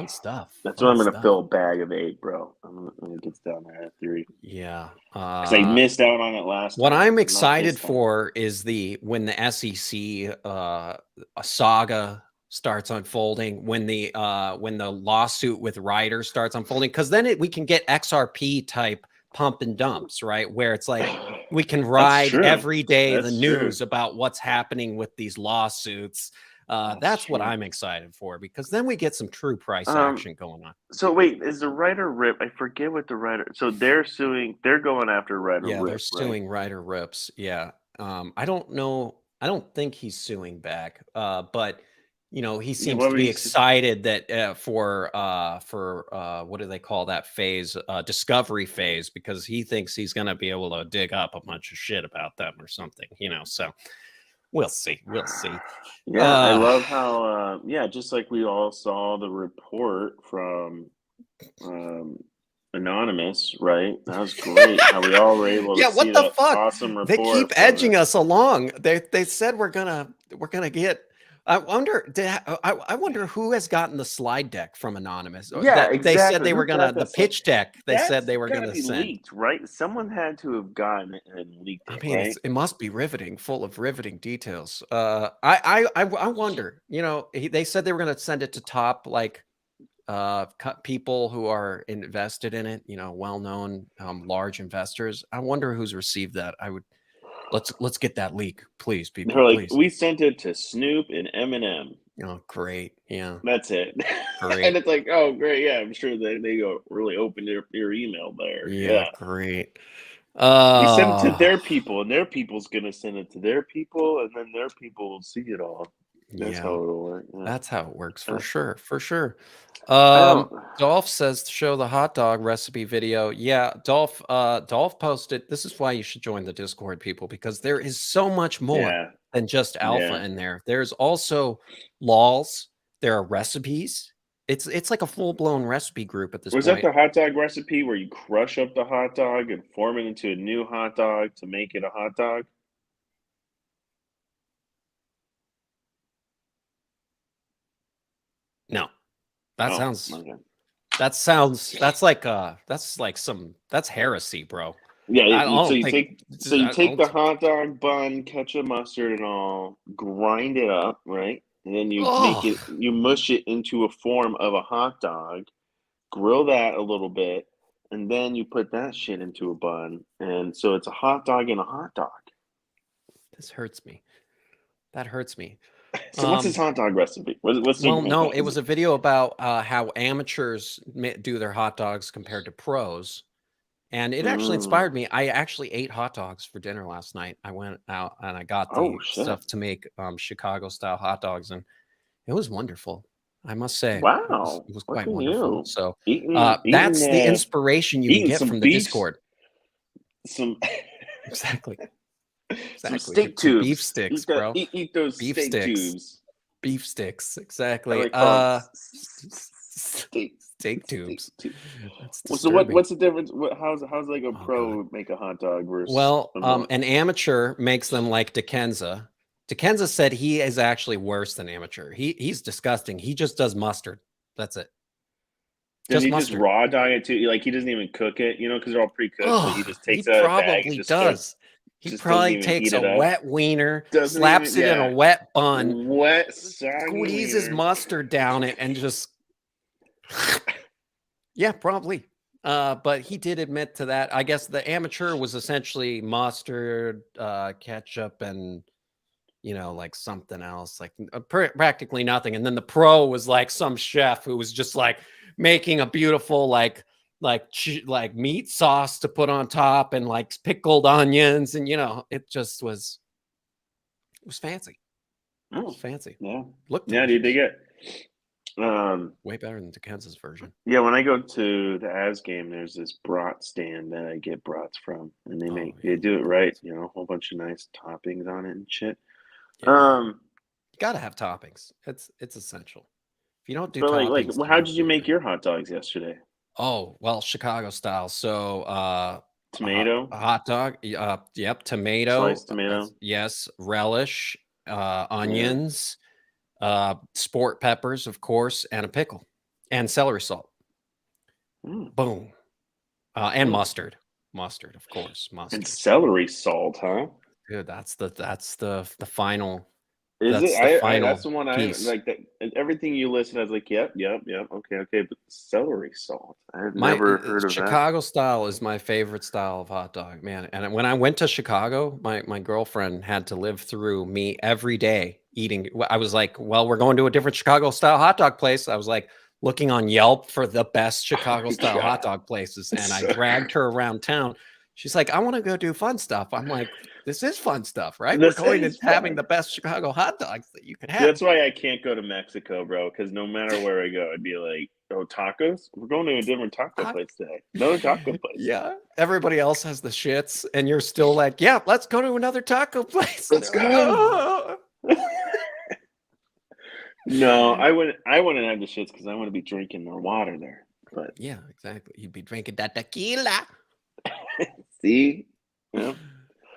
stuff.
That's what
Fun
I'm gonna
stuff.
fill a bag of 8, bro. When it gets down there at 3,
Yeah.
because I missed out on it last
What
time.
I'm
Not this
excited
time.
for is when the SEC a saga starts unfolding, when the lawsuit with Ryder starts unfolding, because then we can get XRP type pump and dumps, right? Where it's like we can
That's
ride
true.
every day the
That's true.
news about what's happening with these lawsuits.
That's
That's what
true.
I'm excited for, because then we get some true price action going on.
So wait, is the Ryder Rip? I forget what the Ryder. So they're suing. They're going after Ryder
Yeah, they're
Rip, right?
suing Ryder Rips. Yeah. I don't know. I don't think he's suing back. But you know, he
Yeah.
seems
What
to
were
be
you?
excited that for what do they call that phase? Discovery phase, because he thinks he's gonna be able to dig up a bunch of shit about them or something, you know. So we'll see. We'll see.
Yeah, I love how. Yeah, just like we all saw the report from um, Anonymous, right? That was great. How we all were able to
Yeah,
see
what the
that
fuck?
awesome
They
report
keep
from
edging us along. They said we're gonna get. I wonder. I wonder who has gotten the slide deck from Anonymous
Yeah,
that they said
exactly.
they
Who
were
got
gonna the
that slide?
pitch deck. They said
That's
they were
got to
gonna
be
send.
leaked, right? Someone had to have gotten it and leaked
I
it,
mean,
right?
it must be riveting, full of riveting details. I wonder. You know, they said they were gonna send it to top like people who are invested in it. You know, well-known large investors. I wonder who's received that. I would. Let's get that leak, please, people,
They're like,
please.
we sent it to Snoop and Eminem.
Oh, great. Yeah.
That's it.
Great.
And it's like, oh, great. Yeah, I'm sure they go really open your email there.
Yeah.
Yeah.
Great.
You send it to their people, and their people's gonna send it to their people, and then their people will see it all. That's
yeah.
how it'll work. Yeah.
That's how it works for
Uh,
sure. For sure.
I don't.
Dolph says to show the hot dog recipe video. Yeah, Dolph posted. This is why you should join the Discord, people, because there is so much more
Yeah.
than just alpha
Yeah.
in there. There's also laws. There are recipes. It's like a full-blown recipe group at this
Was that
point.
the hot dog recipe where you crush up the hot dog and form it into a new hot dog to make it a hot dog?
No, that
Oh,
sounds
okay.
that's heresy, bro.
Yeah,
I
so
don't
you
think
take the hot dog bun, ketchup, mustard, and all, grind it up, right? And then
Oh,
you mush it into a form of a hot dog, grill that a little bit, and then you put that shit into a bun, and so it's a hot dog in a hot dog.
this hurts me. That hurts me.
So what's his hot dog recipe? What's
Well,
Superman
no,
got?
it was a video about how amateurs do their hot dogs compared to pros. And it actually
Mm.
inspired me. I actually ate hot dogs for dinner last night. I went out and I got
Oh
the
shit!
stuff to make Chicago style hot dogs, and it was wonderful. I must say,
Wow,
it was
look
quite
at
wonderful.
you
So
eating
that's the inspiration you can
eating
get
some
from the
beefs,
Discord.
some
Exactly.
some
Exactly.
steak
Get some beef
tubes.
sticks, bro.
Eat those
Beef
steak
sticks.
tubes.
Beef sticks.
I
Exactly.
like call them
Steak tubes.
tubes.
That's
Well, so
disturbing.
what's the difference? How's like a
Oh, God.
pro make a hot dog versus
Well,
a
an amateur makes them like Dekenza. Dekenza said he is actually worse than amateur. He's disgusting. He just does mustard. That's it.
Does
Just
he just
mustard.
raw dog it too? Like he doesn't even cook it, because they're all pre-cooked. So he
Oh,
just
he
takes it out of a bag and
probably
just starts.
does. He
Just doesn't
probably
even
takes
heat
a
it up.
wet wiener,
Doesn't
slaps
even
it in a wet bun,
wet soggy
squeezes
wiener.
mustard down it, and just yeah, probably. But he did admit to that. I guess the amateur was essentially mustard, ketchup, and like something else, like practically nothing. And then the pro was like some chef who was just like making a beautiful like meat sauce to put on top and like pickled onions, and it just was fancy. It was fancy.
Yeah.
Looked
Yeah, do you dig
delicious.
it?
Way better than Kansas version.
Yeah, when I go to the As game, there's this brat stand that I get brats from, and they do it right, a whole bunch of nice toppings on it and shit.
Yeah. You gotta have toppings. It's essential. If you don't do
But
toppings,
how did you make your hot dogs yesterday?
Oh, well, Chicago style. So
Tomato,
hot dog. Yep, tomato.
sliced tomato.
Yes, relish, onions, sport peppers, of course, and a pickle, and celery salt. Boom. And mustard. Mustard, of course. Mustard.
And celery salt, huh?
Dude, that's the final.
Is
that's
it?
The final
That's the one
piece.
I like. That everything you listed, I was like, yep. Okay. But celery salt, I've never heard of
Chicago style is my favorite style of hot dog, man. And when I went to Chicago, my girlfriend had to live through me every day eating. I was like, well, we're going to a different Chicago style hot dog place. I was like looking on Yelp for the best Chicago style hot dog places, and I dragged her around town. She's like, I want to go do fun stuff. I'm like, this is fun stuff, right? We're going to having the best Chicago hot dogs that you could have.
That's why I can't go to Mexico, bro, because no matter where I go, I'd be like, oh, tacos? We're going to a different taco place today. Another taco place.
Yeah. Everybody else has the shits, and you're still like, yeah, let's go to another taco place.
Let's go. Like, oh. No, I wouldn't have the shits because I want to be drinking more water there. But
yeah, exactly. You'd be drinking that tequila.
See? Yeah.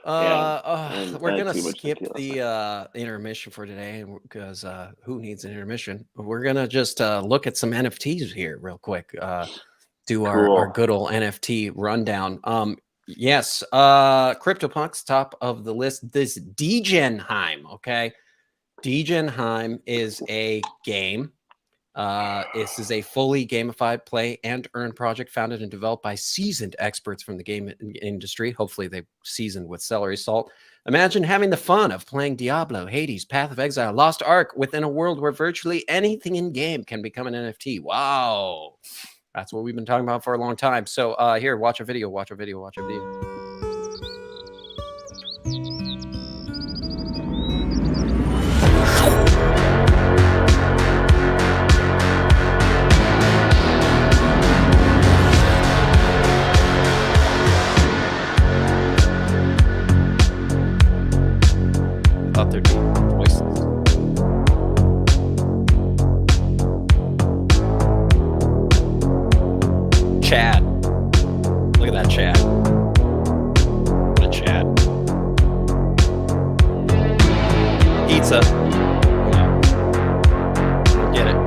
We're gonna skip the intermission for today because who needs an intermission? We're gonna just look at some NFTs here real quick. Do our good old NFT rundown. Yes, CryptoPunks top of the list. This Degenheim, okay? Degenheim is a game This is a fully gamified play and earn project founded and developed by seasoned experts from the game industry. Hopefully they seasoned with celery salt. Imagine having the fun of playing Diablo, Hades, Path of Exile, Lost Ark within a world where virtually anything in game can become an NFT. Wow. That's what we've been talking about for a long time. So here, watch a video, watch a video, watch a video. Thought there'd be voices. Chad. Look at that Chad. What a Chad. Pizza. No. Get it.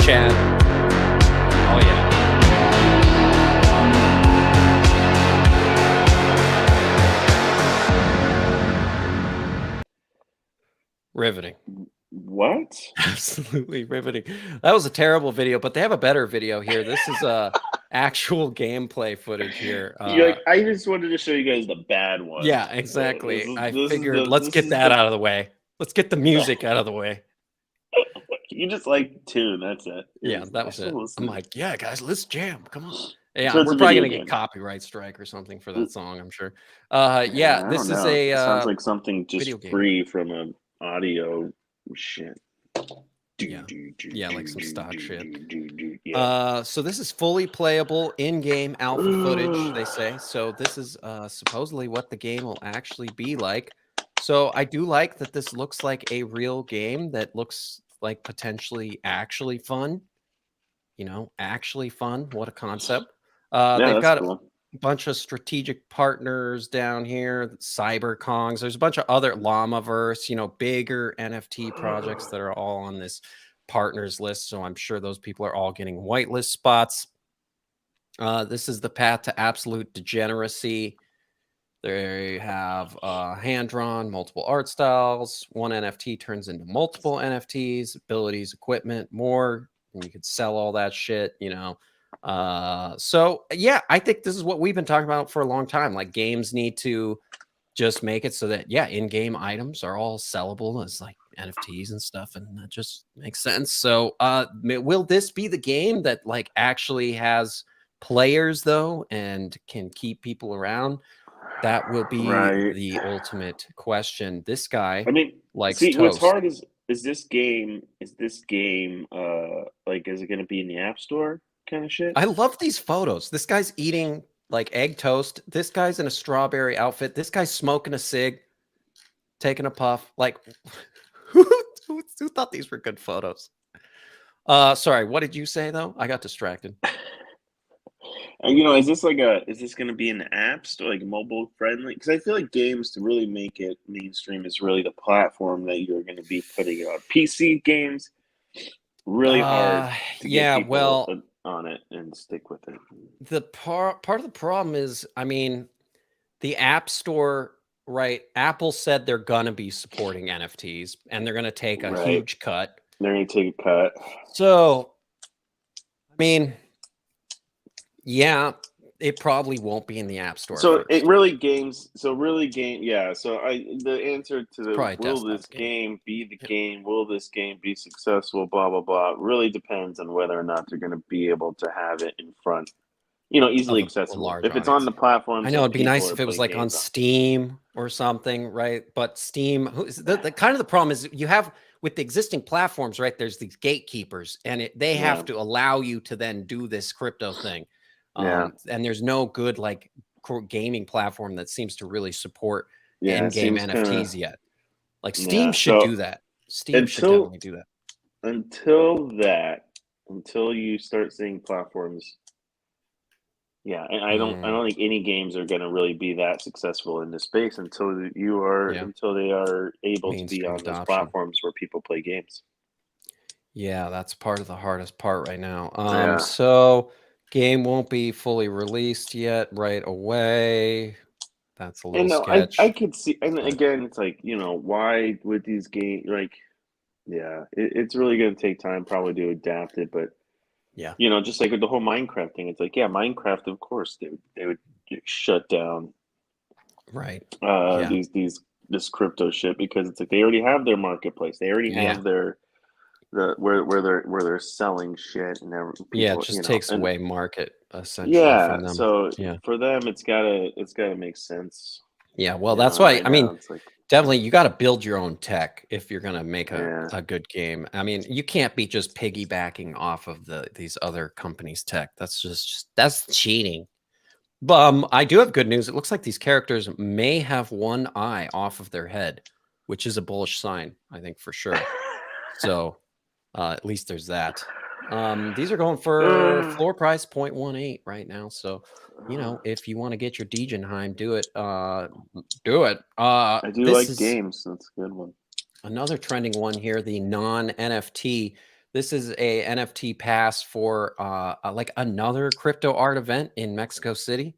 Chad. Oh yeah. Riveting.
What?
Absolutely riveting. That was a terrible video, but they have a better video here. This is actual gameplay footage here.
You're like, I just wanted to show you guys the bad one.
Yeah, exactly.
This is-
I
this is
figured
the-
let's
this
get
is
that
the-
out of the way. Let's get the music out of the way.
You just like tune. That's it.
Yeah, that was it. I'm like, yeah, guys, let's jam. Come on. Yeah,
So it's
we're
a
probably
video
gonna
game.
get copyright strike or something for that song, I'm sure.
I
Yeah, this
don't
is
know.
a
Sounds like something just
video game.
free from an audio shit.
Yeah, like some stock shit.
Yeah.
So this is fully playable in-game alpha footage, they say. So this is supposedly what the game will actually be like. So I do like that this looks like a real game that looks like potentially actually fun. You know, actually fun. What a concept.
Yeah,
They've
that's
got
cool.
a bunch of strategic partners down here, Cyber Kongs. There's a bunch of other Llamaverse, you know, bigger NFT projects that are all on this partners list. So I'm sure those people are all getting whitelist spots. This is the path to absolute degeneracy. There you have hand-drawn, multiple art styles. One NFT turns into multiple NFTs, abilities, equipment, more. And you could sell all that shit, you know. So yeah, I think this is what we've been talking about for a long time. Like games need to just make it so that in-game items are all sellable as like NFTs and stuff, and that just makes sense. So will this be the game that like actually has players though and can keep people around? That will be the ultimate question. This guy,
I mean,
likes
see, what's
toast.
hard is this game like, is it going to be in the App Store kind of shit?
I love these photos. This guy's eating like egg toast. This guy's in a strawberry outfit. This guy's smoking a cig, taking a puff. Like, who thought these were good photos? Sorry, what did you say though? I got distracted.
And, you know, is this going to be an app store, like mobile friendly? Because I feel like games, to really make it mainstream, is really the platform that you're going to be putting out. PC games, really hard to get people on it and stick with it.
The part of the problem is, I mean, the App Store, right? Apple said they're gonna be supporting NFTs and they're gonna take a huge cut.
They're gonna take a cut.
So, I mean, yeah, it probably won't be in the App Store.
So
first.
it really games. So really game. Yeah. So the answer to the
Probably
will this game be the game? Will this game be successful? Blah blah blah. Really depends on whether or not they're going to be able to have it in front. You know, easily accessible. If it's on the platform,
I know it'd be nice if it was like on Steam or something, right? But Steam, the kind of the problem is you have with the existing platforms, right? There's these gatekeepers, and they have to allow you to then do this crypto thing. And there's no good like gaming platform that seems to really support in-game NFTs yet. Like Steam should do that. Steam should definitely do that.
Until you start seeing platforms. Yeah, and I don't think any games are going to really be that successful in this space until they are able to be on those platforms where people play games.
Yeah, that's part of the hardest part right now. So game won't be fully released yet right away. That's a little sketch.
I could see, and again, it's like, you know, why would these games, like, Yeah, it's really going to take time probably to adapt it, but
Yeah.
just like with the whole Minecraft thing, it's like, yeah, Minecraft, of course, they would shut down
Right. Yeah.
this crypto shit because it's like they already have their marketplace, they already
Yeah.
have where they're selling shit and
Yeah. It
people,
just takes
and
away market essentially
yeah,
from them.
so
Yeah.
for them, it's gotta make sense,
Yeah. Well, that's why,
right
I
now
mean,
it's like,
definitely you got to build your own tech if you're going to make
yeah.
a good game. I mean, you can't be just piggybacking off of these other companies' tech. That's cheating. But I do have good news. It looks like these characters may have one eye off of their head, which is a bullish sign, I think, for sure. So at least there's that. These are going for floor price 0.18 right now. So, if you want to get your Degenheim, do it. Do it.
I do
This
like
is
games. That's a good one.
another trending one here, the non-NFT. This is a NFT pass for like another crypto art event in Mexico City.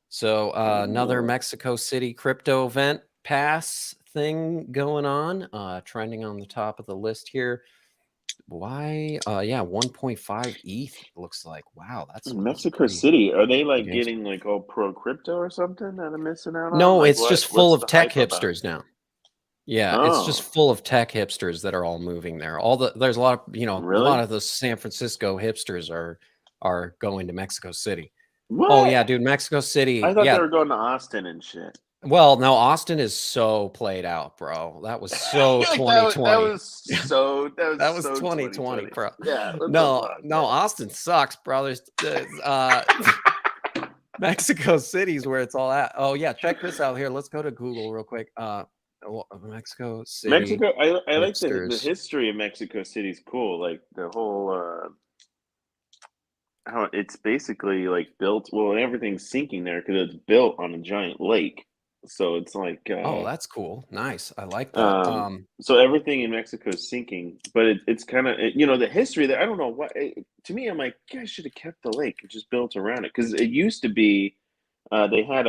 So another Mexico City crypto event pass thing going on, trending on the top of the list here. Why? Yeah, 1.5 ETH looks like. Wow, that's
Mexico
pretty
City, are they like
interesting.
getting like all pro crypto or something that I'm missing out on?
No,
Like
it's just full
what's
of
the
tech
hype about?
hipsters now. Yeah, it's just
Oh,
full of tech hipsters that are all moving there. There's a lot of, a lot
really?
of the San Francisco hipsters are going to Mexico City. Oh yeah,
What?
dude, Mexico
I
City.
thought they
Yeah.
were going to Austin and shit.
Well, no, Austin is so played out, bro. That was
I
so
feel like that
2020.
was so
That was 2020,
2020.
bro.
Yeah, what the
No,
fuck,
no,
man?
Austin sucks, brothers. Mexico City's where it's all at. Oh yeah, check this out here. Let's go to Google real quick. Mexico City
Mexico, I like the
hipsters.
history of Mexico City is cool. Like the whole how it's basically like built. Well, everything's sinking there because it's built on a giant lake. So it's like
Oh, that's cool. Nice. I like that.
um, so everything in Mexico is sinking, but it's kind of the history that I don't know what. To me, I'm like, you guys should have kept the lake and just built around it because it used to be. They had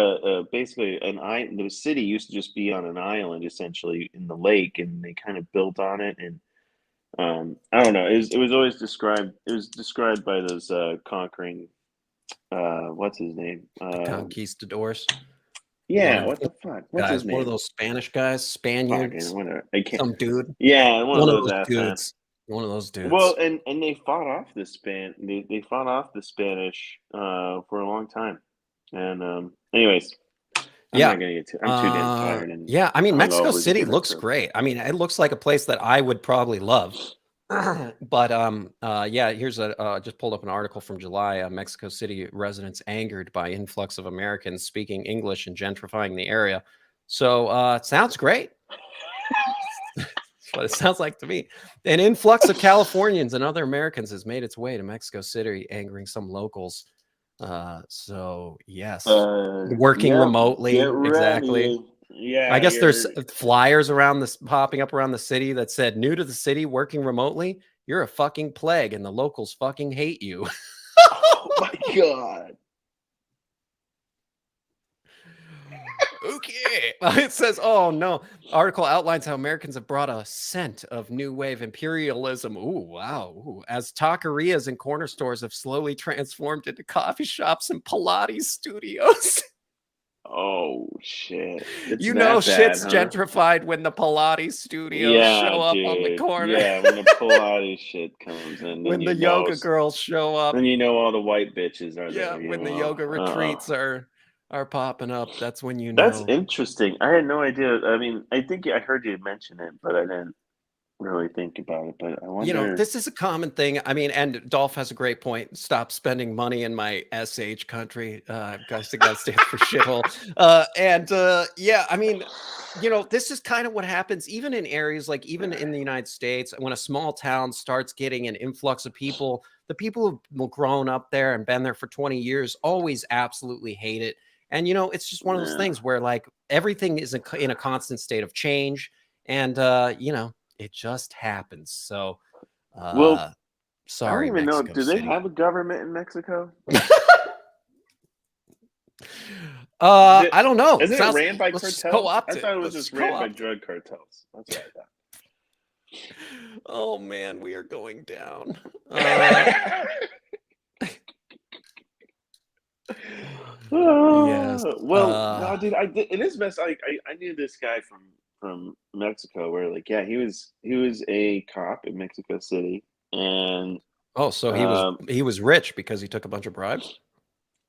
basically an island. The city used to just be on an island essentially in the lake, and they kind of built on it. And I don't know. It was always described. It was described by those conquering. What's his name?
conquistadors. One
Yeah.
of
What the fuck? What's his
guys, one of
name?
those Spanish guys,
Fucking
Spaniards,
whatever. I can't.
some dude,
Yeah, one of
one of
those
those
asshats.
dudes, one of those
Well,
dudes.
and they fought off the They fought off the Spanish for a long time. And anyways, I'm
Yeah.
not gonna get too. I'm too damn tired and
Yeah, I mean, Mexico
hungover to
City
get
looks
into.
great. I mean, it looks like a place that I would probably love. But yeah, here's just pulled up an article from July. Mexico City residents angered by influx of Americans speaking English and gentrifying the area. So it sounds great. That's what it sounds like to me. An influx of Californians and other Americans has made its way to Mexico City, angering some locals. So yes, working
Yep. Get
remotely, exactly.
ready.
I
Yeah,
guess there's
you're.
flyers around this popping up around the city that said, "New to the city, working remotely, you're a fucking plague, and the locals fucking hate you."
Oh my god.
Okay. It says, "Oh no." Article outlines how Americans have brought a scent of new wave imperialism. Ooh, wow. Ooh. As taquerias and corner stores have slowly transformed into coffee shops and Pilates studios.
Oh shit. It's that bad,
Shit's
huh?
gentrified when the Pilates studios
Yeah,
show up on the
dude.
corner.
Yeah, when the Pilates shit comes in, then
When the yoga girls show up.
then all the white bitches are
Yeah,
there.
when the yoga retreats are popping up, that's when you
That's
know.
interesting. I had no idea. I mean, I think I heard you mention it, but I didn't really think about it. But I wonder.
This is a common thing. I mean, and Dolph has a great point. Stop spending money in my SH country. Guys, think that stands for shithole. Yeah, I mean, this is kind of what happens even in areas like even in the United States when a small town starts getting an influx of people. The people who've grown up there and been there for 20 years always absolutely hate it. And it's just one of those
Yeah.
things where like everything is in a constant state of change, and it just happens. So,
Well, I don't
sorry,
even know.
Mexico
Do they
City.
have a government in Mexico? Is it
I don't know.
isn't it ran by
Let's just
cartels?
co-opt
I
it.
thought it was
Let's
just
just
ran by
co-opt it.
drug cartels. That's what I thought.
Oh man, we are going down. Yes.
Well, no, dude, it is best. I knew this guy from Mexico, where like, yeah, he was a cop in Mexico City, and
Oh, so
um,
he was rich because he took a bunch of bribes?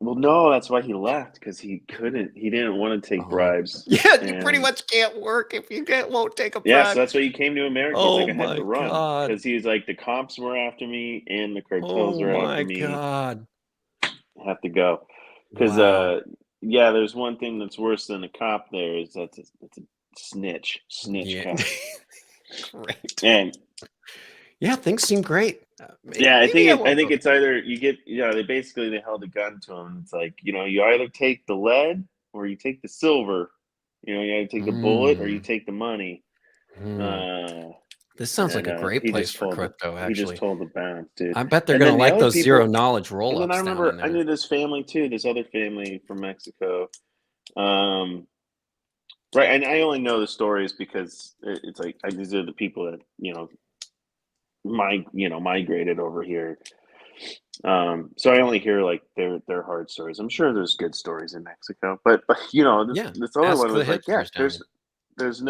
well, no, that's why he left, because he didn't want to take
Oh.
bribes,
Yeah, you pretty
and
much can't work if you won't take a
yeah, so
bribe.
that's why he came to America. He's
Oh
like, I had
my
to run
God.
because he's like, the cops were after me and the cartels
Oh
were after
my
me.
God.
I have to go because
Wow.
yeah, there's one thing that's worse than a cop. There is that's a snitch
Yeah.
cop,
Great.
and
Yeah, things seem great.
yeah,
Maybe I
I
won't
think
go.
it's either you get, yeah, they held a gun to him. It's like, you either take the lead or you take the silver. You either take the bullet or you
Mm,
take the money.
mm.
Uh,
This sounds like
and
a great place for crypto,
he just
actually.
told the bounce, dude.
I bet they're
And
gonna
then the
like
other
those zero
people,
knowledge
and then I
roll-ups down in
remember I
there.
knew this family too, this other family from Mexico. Um, right, and I only know the stories because it's like these are the people that migrated over here. So I only hear like their hard stories. I'm sure there's good stories in Mexico, but this
Yeah,
this other
ask
one
the
was like, yeah,
hipsters down there.
there's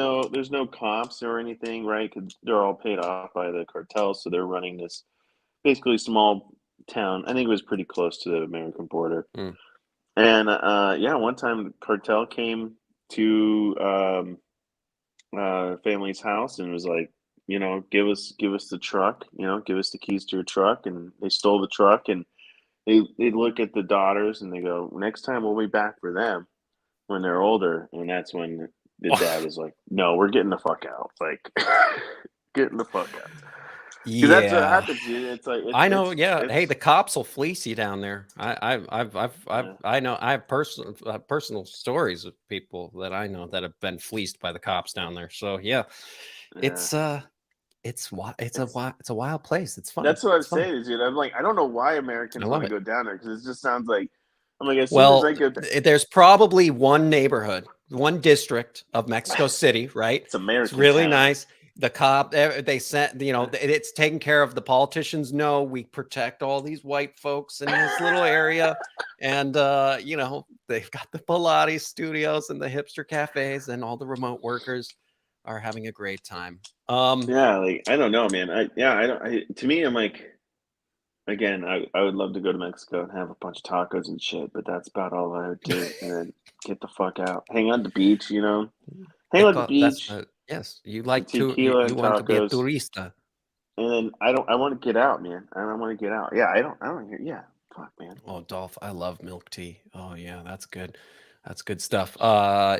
no comps or anything, right? Because they're all paid off by the cartels, so they're running this basically small town. I think it was pretty close to the American border.
Mm.
And yeah, one time the cartel came to family's house and was like, give us the truck, give us the keys to your truck, and they stole the truck, and they look at the daughters and they go, next time we'll be back for them when they're older, and that's when the dad is like, no, we're getting the fuck out, like getting the fuck out, because that's what
Yeah.
happens, dude. It's like
I know, yeah. Hey,
it's
the cops will fleece you down there.
yeah,
I know. I have personal stories of people that I know that have been fleeced by the cops down there. So yeah,
yeah.
it's
It's
it's a wild place. It's fun.
That's what I'm
It's fun.
saying, dude. I'm like, I don't know why
I
Americans want
love
to
it.
go down there, because it just sounds like, I'm like, as soon as
Well,
I go there,
there's probably one neighborhood, one district of Mexico City, right?
it's
It's
American
really
town.
nice. The cop, they sent, it's taken care of. The politicians know we protect all these white folks in this little area. And, they've got the Pilates studios and the hipster cafes, and all the remote workers are having a great time.
Yeah, like I don't know, man. I don't. To me, I'm like, again, I would love to go to Mexico and have a bunch of tacos and shit, but that's about all I would do, and then get the fuck out, hang on the beach, hang
They
out at the
call that's
beach,
yes,
tequila
you
and
want to be a
tacos,
turista.
and then I want to get out, man. I don't want to get out. Yeah, I don't hear. Yeah, fuck, man.
Oh, Dolph, I love milk tea. Oh yeah, that's good. That's good stuff.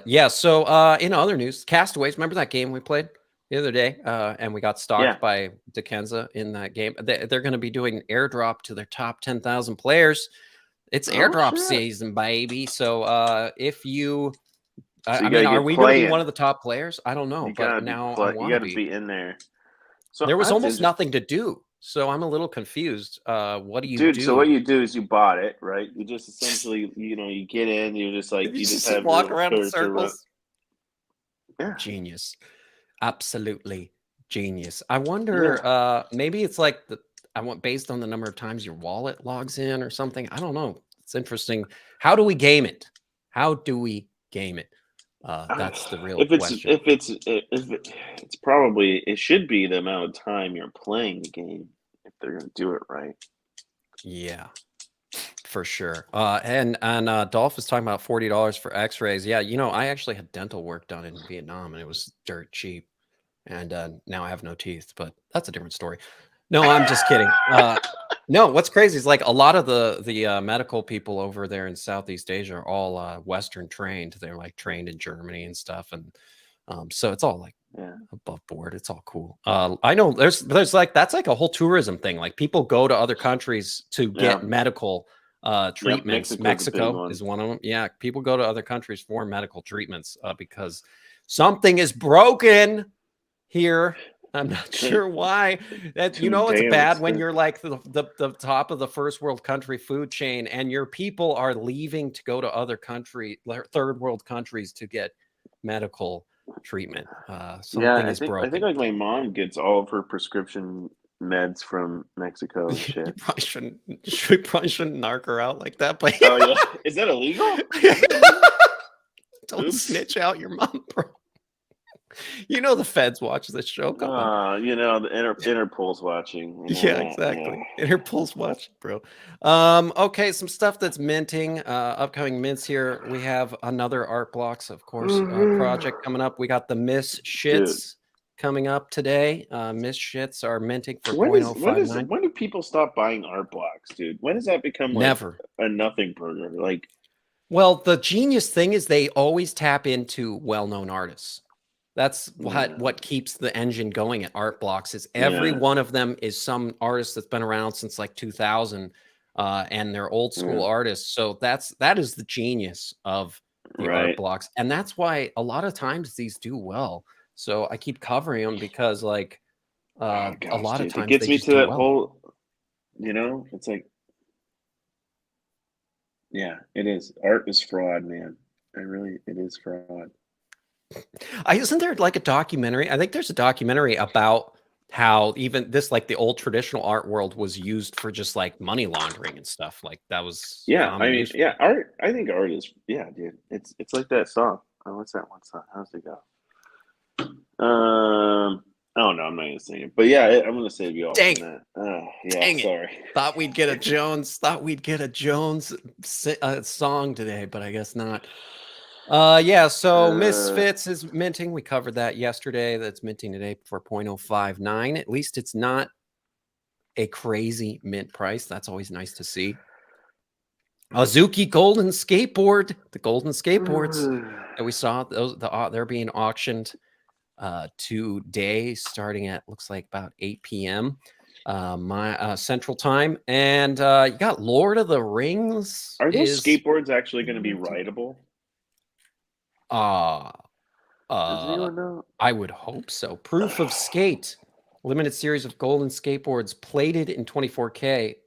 Yeah, so in other news, Castaways, remember that game we played the other day? And we got
Yeah.
stalked by Dekenza in that game. They're going to be doing an airdrop to their top 10,000 players. It's
Oh
airdrop
shit.
season, baby. So if you
So
I
you gotta
mean, are
get
we going to be one
playing.
of the top players? I don't know,
You
but
gotta be
now I
play. You
want to
gotta
be.
be in there. So
There was
that's
almost
interesting,
nothing to do. So I'm a little confused. What do you
dude. So what
do?
you do is you bought it, right? You just essentially, you get in. You're just like,
You
you just
just
have your
walk
little
around in
cursor.
circles.
Yeah,
Genius. Absolutely genius. I
yeah.
wonder, maybe it's like I want based on the number of times your wallet logs in or something. I don't know. It's interesting. How do we game it? How do we game it? That's the real question.
It's probably, it should be the amount of time you're playing the game if they're gonna do it right.
Yeah, for sure. And Dolph was talking about $40 for X-rays. Yeah, I actually had dental work done in Vietnam, and it was dirt cheap. And now I have no teeth, but that's a different story. No, I'm just kidding. No, what's crazy is like a lot of the medical people over there in Southeast Asia are all Western trained. They're like trained in Germany and stuff, and so it's all like
Yeah,
above board. It's all cool. I know there's like that's like a whole tourism thing. Like people go to other countries to
yeah,
get medical
yep.
treatments.
Mexico's a big
Mexico
one.
is one of them. Yeah, people go to other countries for medical treatments because something is broken here. I'm not sure why. That
Too
it's
damn
bad when
expensive.
you're like the top of the first world country food chain and your people are leaving to go to other third world countries to get medical treatment.
Yeah,
Something
I
is
think
broken.
like my mom gets all of her prescription meds from Mexico and
You
shit.
probably shouldn't narc her out like that, but
Oh yeah, is that illegal? Is that illegal?
don't
Oops.
snitch out your mom, bro. You know the feds watch this show. Come on.
You know the Interpol's watching. You know
Yeah,
that,
exactly.
yeah.
Interpol's watching, bro. Okay, some stuff that's minting. Upcoming mints here. We have another art blocks, of course, project coming up. We got the Miss
Dude,
Shits coming up today. Miss Shits are minting for
when
0.059.
do people stop buying art blocks, dude? When does that become like
Never.
a nothing burger? Like,
Well, the genius thing is they always tap into well-known artists. That's what keeps the engine going at art blocks is every one of them is some artist that's been around since like 2000 and they're old school artists. So that is the genius of the art blocks. And that's why a lot of times these do well. So I keep covering them because like
oh
a
gosh,
lot of
dude, it
times
gets
they
me
just
to
do
that
well.
whole, it's like, yeah, it is. Art is fraud, man. It is fraud.
Isn't there like a documentary? I think there's a documentary about how even this, like the old traditional art world was used for just like money laundering and stuff. Like that was
Yeah,
common use.
yeah, art. I think art is, yeah, dude. It's like that song. Oh, what's that one song? How's it go? Oh no, I'm not gonna sing it. But yeah, I'm gonna save you all
Dang
from that. Yeah,
Dang it.
sorry.
Thought we'd get a Jones. Thought we'd get a Jones song today, but I guess not. Yeah, so Misfits is minting. We covered that yesterday. That's minting today for 0.059. At least it's not a crazy mint price. That's always nice to see. Azuki Golden Skateboard, the golden skateboards that we saw, they're being auctioned today, starting at looks like about 8 p.m. My Central Time, and you got Lord of the Rings.
Are those skateboards actually going to be rideable?
Does
anyone know?
I would hope so. Proof of Skate, limited series of golden skateboards plated in 24K.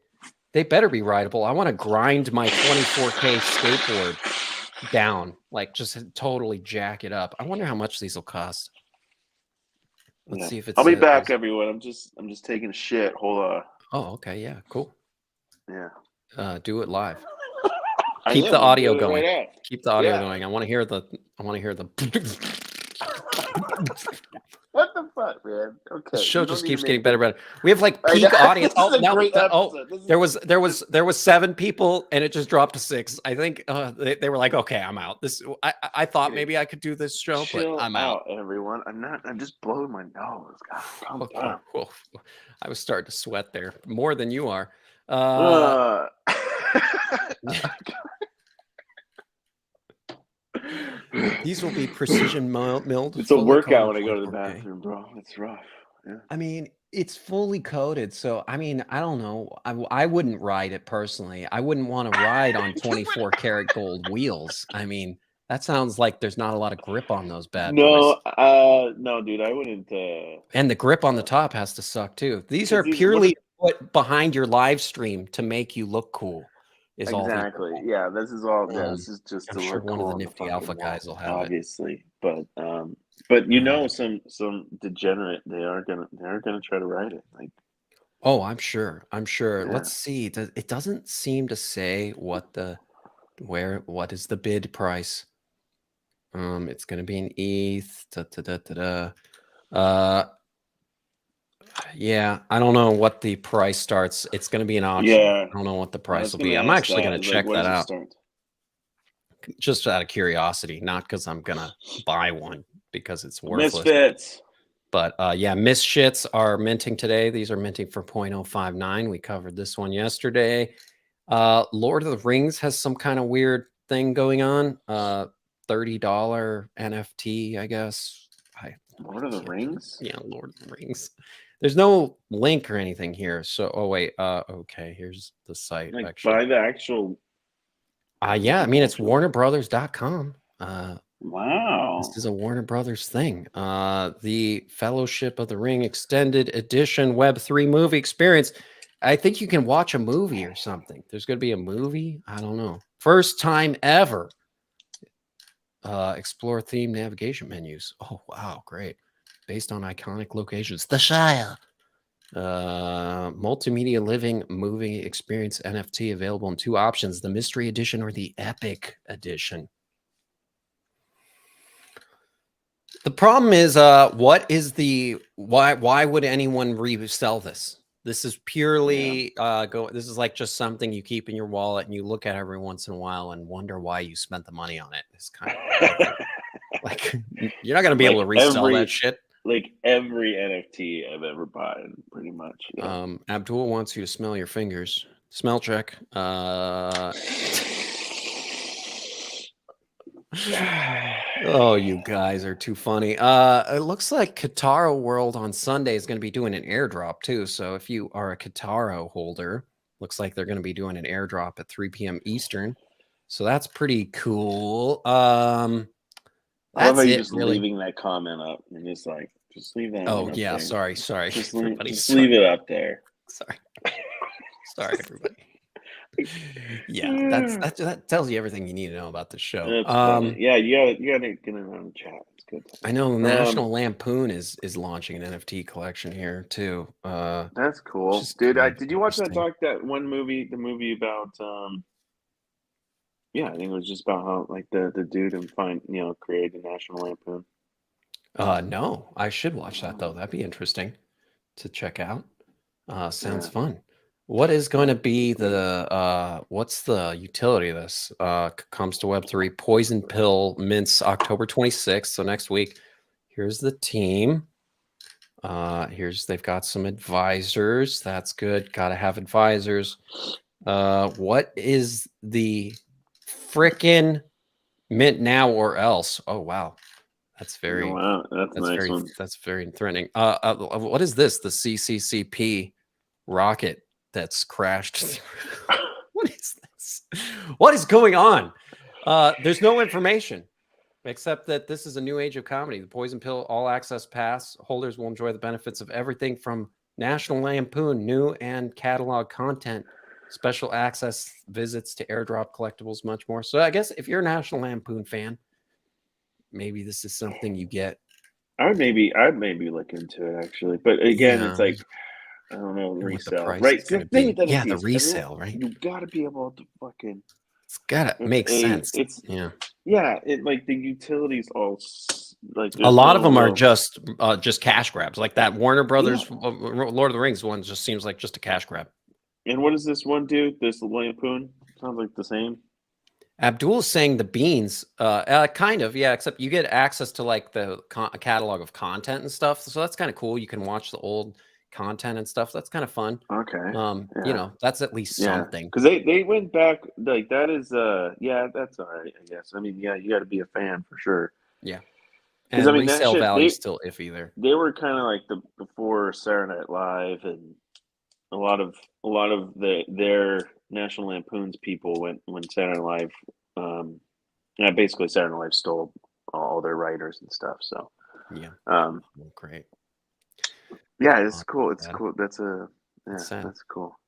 They better be rideable. I want to grind my 24K skateboard down, like just totally jack it up. I wonder how much these will cost. Let's see if it's.
I'll be back, everyone. I'm just taking a shit. Hold on.
Oh, okay. Yeah, cool.
Yeah.
Do it live. Keep the audio going.
Right,
Keep the audio going. I want to hear the.
What the fuck, man? Okay.
The show just keeps getting better and better. We have like peak audience. There was 7 people and it just dropped to 6. I think they were like, okay, I'm out. I thought maybe I could do this show, but I'm out.
Everyone. I'm just blowing my nose. God,
I was starting to sweat there more than you are. These will be precision milled.
It's a workout when I go to the bathroom, bro. It's rough. Yeah.
I mean, it's fully coated, so I mean, I don't know. I wouldn't ride it personally. I wouldn't want to ride on 24 karat gold wheels. I mean, that sounds like there's not a lot of grip on those bad boys.
No, dude, I wouldn't.
And the grip on the top has to suck too. These are purely put behind your live stream to make you look cool.
Exactly. Yeah, this is all. This is just.
I'm sure one of the nifty alpha guys will have
obviously, but some degenerate they are gonna try to write it. Like,
oh, I'm sure. Yeah. Let's see. It doesn't seem to say what is the bid price. It's going to be an ETH. Yeah, I don't know what the price starts. It's going to be an auction.
Yeah,
I don't know what the price will be. I'm actually going to check that out. Just out of curiosity, not because I'm going to buy one because it's worthless.
Misfits.
But yeah, Misshits are minting today. These are minting for 0.059. We covered this one yesterday. Lord of the Rings has some kind of weird thing going on. $30 NFT, I guess.
Lord of the Rings?
Yeah, Lord of the Rings. There's no link or anything here. So, oh wait, okay, here's the site.
Like
actually.
Buy the actual.
Yeah, I mean it's WarnerBrothers.com.
Wow,
this is a Warner Brothers thing. The Fellowship of the Ring Extended Edition Web3 movie experience. I think you can watch a movie or something. There's going to be a movie. I don't know. First time ever. Explore theme navigation menus. Oh, wow. Great. Based on iconic locations. The Shire. Multimedia living movie experience NFT available in 2 options, the mystery edition or the epic edition. The problem is, what is the why would anyone resell this? This is purely this is like just something you keep in your wallet and you look at every once in a while and wonder why you spent the money on it. It's kind of what I think. Like you're not gonna be able to resell that shit.
Like every NFT I've ever bought, pretty much. Yeah.
Abdul wants you to smell your fingers. Smell check. Oh, you guys are too funny. It looks like Kataro World on Sunday is going to be doing an airdrop too. So if you are a Kataro holder, looks like they're going to be doing an airdrop at 3 p.m. Eastern. So that's pretty cool.
I love how you're
That's
just
really.
leaving that comment up and just like, just leave that.
Oh
one up
yeah,
there.
sorry.
Just
everybody.
leave it up there.
Sorry, everybody. Yeah, that tells you everything you need to know about the show.
That's funny. Yeah, you gotta get in on the chat. It's good.
I know National Lampoon is launching an NFT collection here too.
That's cool, dude. Did you watch that one movie? The movie about yeah, I think it was just about how like the dude and created National Lampoon.
No, I should watch that though. That'd be interesting to check out. Sounds fun. What is going to be the what's the utility of this? Comes to Web3. Poison Pill mints October 26th, so next week. Here's the team. They've got some advisors. That's good. Got to have advisors. What is the frickin' mint now or else? Oh wow, that's very.
Wow, that's nice
very
one.
That's very threatening. What is this? The CCCP rocket that's crashed. What is this? What is going on? There's no information except that this is a new age of comedy. The Poison Pill All Access Pass holders will enjoy the benefits of everything from National Lampoon new and catalog content, special access visits to airdrop collectibles, much more. So I guess if you're a National Lampoon fan, maybe this is something you get.
I'd maybe look into it actually, but again, it's like I don't know, resale, right?
The resale, right?
You got to be able to fucking.
It's gotta make sense.
It like the utilities all like
a lot of them are just cash grabs, like that Warner Brothers Lord of the Rings one just seems like just a cash grab.
And what does this one do? This Lampoon sounds like the same.
Abdul is saying the beans, kind of, yeah, except you get access to like the catalog of content and stuff. So that's kind of cool. You can watch the old content and stuff. That's kind of fun.
Okay.
That's at least something.
Because they went back like that is that's all right, I guess. I mean, you got to be a fan for sure.
Yeah. And resale value is still iffy there.
They were kind of like before Saturday Night Live, and a lot of their National Lampoon's people when Saturday Night Live, basically Saturday Night Live stole all their writers and stuff. So
great.
Yeah, it's cool. It's cool. That's cool.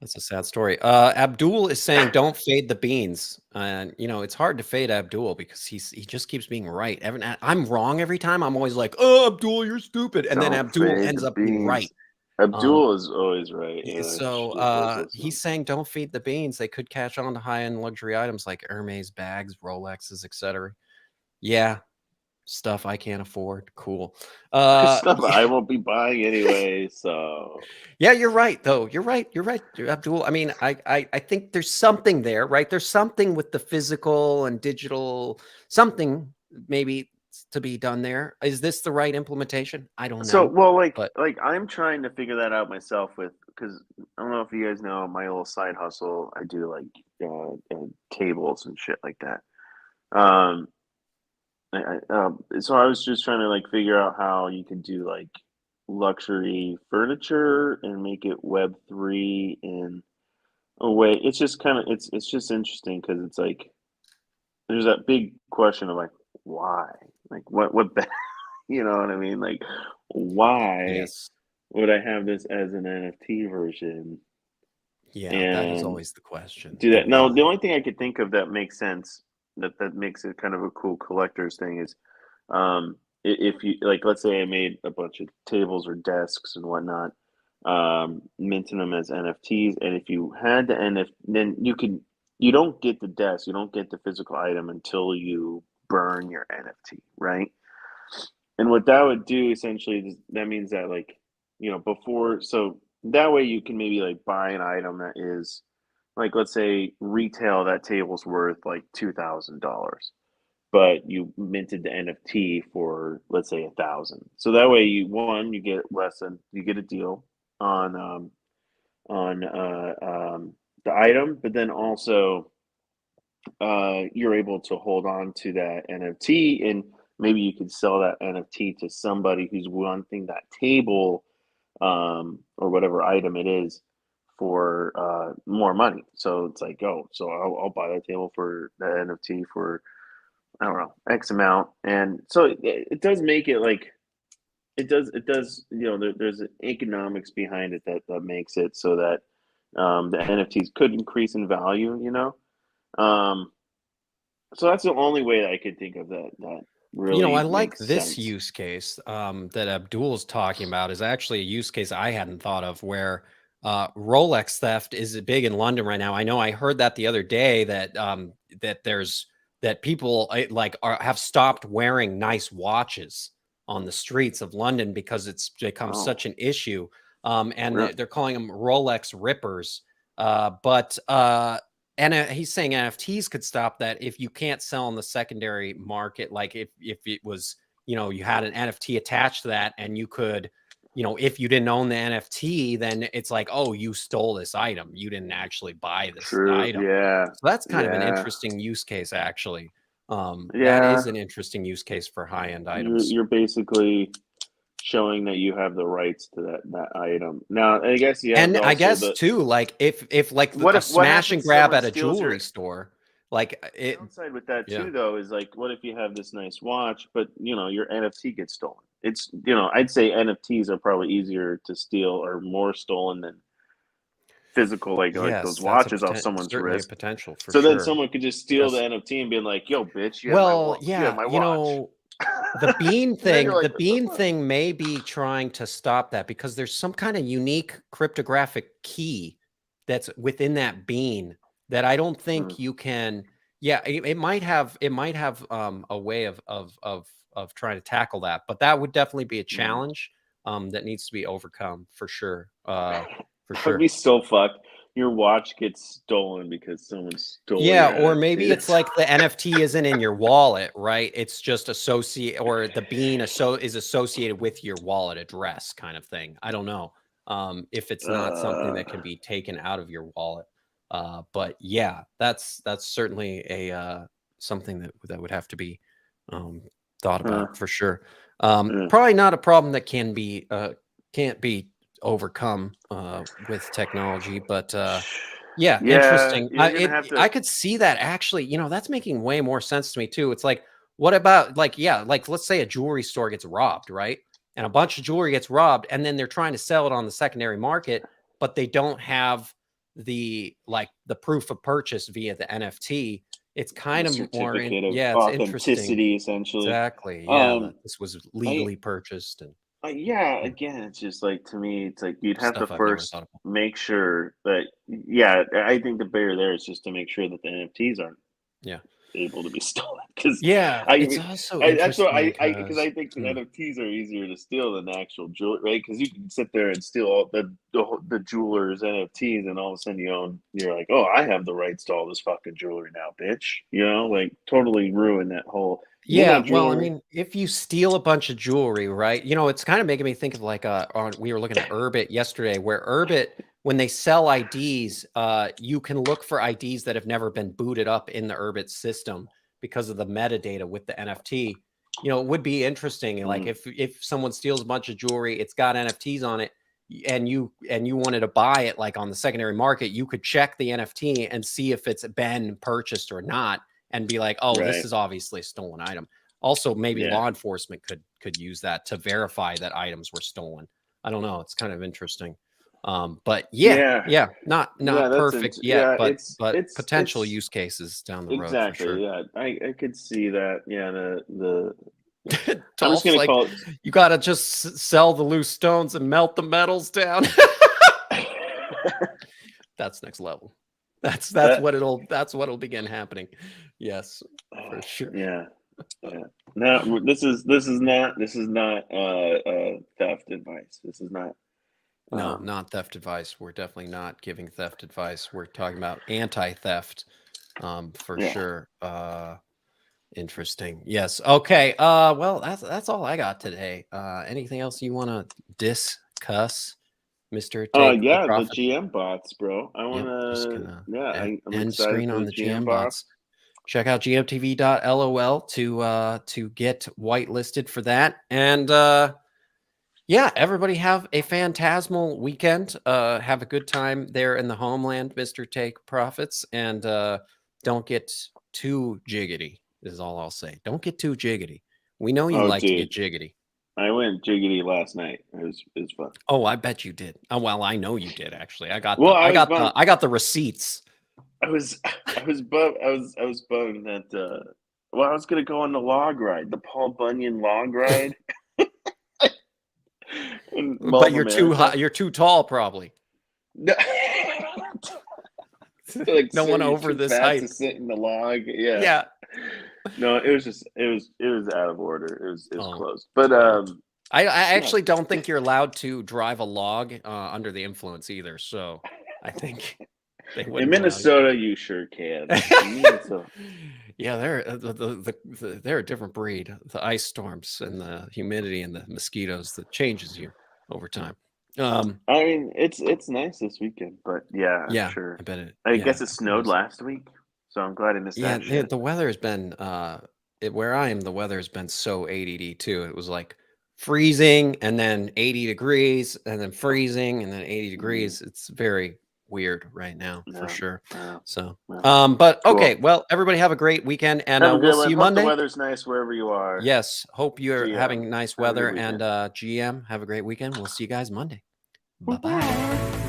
That's a sad story. Abdul is saying, "Don't fade the beans," and it's hard to fade Abdul because he just keeps being right. I'm wrong every time. I'm always like, "Oh, Abdul, you're stupid," and then Abdul ends up being right.
Abdul is always right.
So he's saying, "Don't feed the beans. They could catch on to high-end luxury items like Hermes bags, Rolexes, etc." Yeah. Stuff I can't afford. Cool.
Stuff I won't be buying anyway. So
yeah, you're right though. You're right, Abdul. I mean, I think there's something there, right? There's something with the physical and digital, something maybe to be done there. Is this the right implementation? I don't know.
So like I'm trying to figure that out myself because I don't know if you guys know my little side hustle. I do like tables and shit like that. So I was just trying to like figure out how you could do like luxury furniture and make it Web3 in a way. It's just kind of it's just interesting because it's like there's that big question of like why, like what you know what I mean, like why would I have this as an NFT version?
Yeah, that is always the question.
Do that. No, the only thing I could think of that makes sense that makes it kind of a cool collector's thing is, if you like, let's say I made a bunch of tables or desks and whatnot, minting them as NFTs, and if you had the NFT, then you don't get the desk, you don't get the physical item until you burn your NFT, right? And what that would do essentially is that means that, like, before, so that way you can maybe like buy an item that is like, let's say retail, that table's worth like $2,000, but you minted the NFT for, let's say, 1,000. So that way you get you get a deal on the item, but then also you're able to hold on to that NFT, and maybe you could sell that NFT to somebody who's wanting that table, or whatever item it is, for more money. So it's like, oh, so I'll buy that table for that NFT for, I don't know, X amount. And so it does make it like, it does, there's an economics behind it that makes it so that the NFTs could increase in value, Um, so that's the only way that I could think of that really
I like
makes
this
sense.
use case that Abdul's talking about is actually a use case I hadn't thought of, where Rolex theft is big in London right now. I know I heard that the other day that that people have stopped wearing nice watches on the streets of London because it's become
Oh,
such an issue. And
really?
they're calling them Rolex rippers. But he's saying NFTs could stop that if you can't sell on the secondary market. Like if it was, you had an NFT attached to that, and you could, if you didn't own the NFT, then it's like, oh, you stole this item. You didn't actually buy this
True.
item.
Yeah.
So that's kind of an
Yeah.
interesting use case, actually. That
Yeah.
is an interesting use case for high-end
You're
items.
you're basically showing that you have the rights to that item. Now, I guess you have
And I
also
guess
the
too, like if like
what
a
if what
smash and
happens if
grab
someone
at a
steals your
jewelry store, like
the
it,
downside with that
yeah.
too, though, is like, what if you have this nice watch, but your NFT gets stolen? It's, I'd say NFTs are probably easier to steal or more stolen than physical, like
Yes,
those
that's a
watches off someone's
certainly a
wrist.
potential for
So then
sure.
someone could just steal the
Because,
NFT and be like, "Yo, bitch,
well,
you have
yeah,
my watch."
the bean
And then you're
thing, the
like, "What the
bean
fuck?"
thing may be trying to stop that because there's some kind of unique cryptographic key that's within that bean that I don't
Mm,
think you can. Yeah, it might have a way of trying to tackle that, but that would definitely be a
mm.
challenge that needs to be overcome for sure. For
That would
sure.
be so fucked. Your watch gets stolen because someone stole
Yeah,
your
or maybe
NFT.
it's like the NFT isn't in your wallet, right? It's just or the bean is associated with your wallet address kind of thing. I don't know. If it's not something
Uh,
that can be taken out of your wallet. But yeah, that's certainly a something that would have to be um thought
uh,
about for sure.
uh,
Probably not a problem that can't be overcome with technology, but yeah,
yeah,
interesting.
you're gonna have
I
to.
could see that actually, that's making way more sense to me too. It's like, what about like, yeah, like let's say a jewelry store gets robbed, right? And a bunch of jewelry gets robbed, and then they're trying to sell it on the secondary market, but they don't have the proof of purchase via the NFT. It's
The
kind of
certificate of
yeah, it's interesting.
authenticity, essentially.
Exactly. Yeah, that
Um,
this was
I
legally purchased and
Yeah,
yeah,
again, it's just like, to me, it's like you'd have to
stuff I've never
first
thought about.
make sure that, yeah, I think the barrier there is just to make sure that the NFTs aren't
Yeah.
able to be stolen. Because
Yeah, it's
I,
also
that's what
interesting
because
because
I think the NFTs are easier to steal than the actual jewelry, right? Because you can sit there and steal all the jeweler's NFTs, and all of a sudden you're like, oh, I have the rights to all this fucking jewelry now, bitch. Like totally ruin that whole. Then
yeah,
that
well, I
jeweler.
mean, if you steal a bunch of jewelry, right? It's kind of making me think of like we were looking at Urbit yesterday, where Urbit, when they sell IDs, you can look for IDs that have never been booted up in the Urbit system because of the metadata with the NFT. It would be interesting, like
Mm,
if someone steals a bunch of jewelry, it's got NFTs on it, and you wanted to buy it like on the secondary market, you could check the NFT and see if it's been purchased or not and be like, oh, this
right.
is obviously a stolen item. Also, maybe
Yeah.
law enforcement could use that to verify that items were stolen. I don't know. It's kind of interesting. But yeah,
Yeah.
not
Yeah, that's
perfect yet, but
it's
potential use cases down the road for
exactly,
sure.
yeah. I could see that. Yeah, the I'm just
Dolph's
gonna
like,
call
you got to just sell the loose stones and melt the metals down.
it
That's next level. That's
that
what'll begin happening. Yes, for sure.
yeah. Yeah. No, this is not theft advice. This is not
No, not theft advice. We're definitely not giving theft advice. We're talking about anti-theft, for
yeah.
sure. Interesting. Yes. Okay. Well, that's all I got today. Anything else you want to discuss, Mr. Take the
Yeah, the
Profit?
GM bots, bro. I
Yep. Just
wanna
gonna
I'm
end
excited
screen
for
on
the
the
GM
GM
bots.
bots. Check out gmtv.lol to get whitelisted for that. And yeah, everybody have a phantasmal weekend. Have a good time there in the homeland, Mr. Take Profits, and don't get too jiggity, is all I'll say. Don't get too jiggity. We know you
Oh,
like to
dude.
get jiggity.
I went jiggity last night. It was fun.
Oh, I bet you did. Oh, well, I know you did actually. I got
Well,
the
I was bummed.
I got the receipts.
I was bummed. I was bummed that well, I was gonna go on the log ride, the Paul Bunyan log ride in Mall
But
of
you're too high,
America.
you're too tall, probably.
No. Like,
No
so
one
you're
over
too
this
fat to
height.
sit in the log. Yeah.
Yeah.
No, it was just it was out of order. It was
Oh,
closed. But
well. I
yeah.
actually don't think you're allowed to drive a log under the influence either. So I think they
In
wouldn't allow you.
Minnesota, you sure can. In Minnesota.
Yeah, they're they're a different breed. The ice storms and the humidity and the mosquitoes that changes you over time.
I mean, it's nice this weekend, but yeah, I'm
Yeah,
sure.
I bet it.
I
Yeah,
guess it
I bet
snowed
is.
last week, so I'm glad I missed
Yeah,
that shit.
the weather has been where I am. The weather has been so ADD too. It was like freezing and then 80 degrees and then freezing and then 80 degrees. It's very weird right now for
Yeah,
sure.
yeah,
So,
yeah.
but
Cool.
okay. Well, everybody have a great weekend and
Have a
we'll
good
see
one.
you
Hope the
Monday.
weather's nice wherever you are.
Yes. Hope you're
GM,
having nice
have a good
weather and
weekend.
GM have a great weekend. We'll see you guys Monday. Bye bye.
Bye-bye.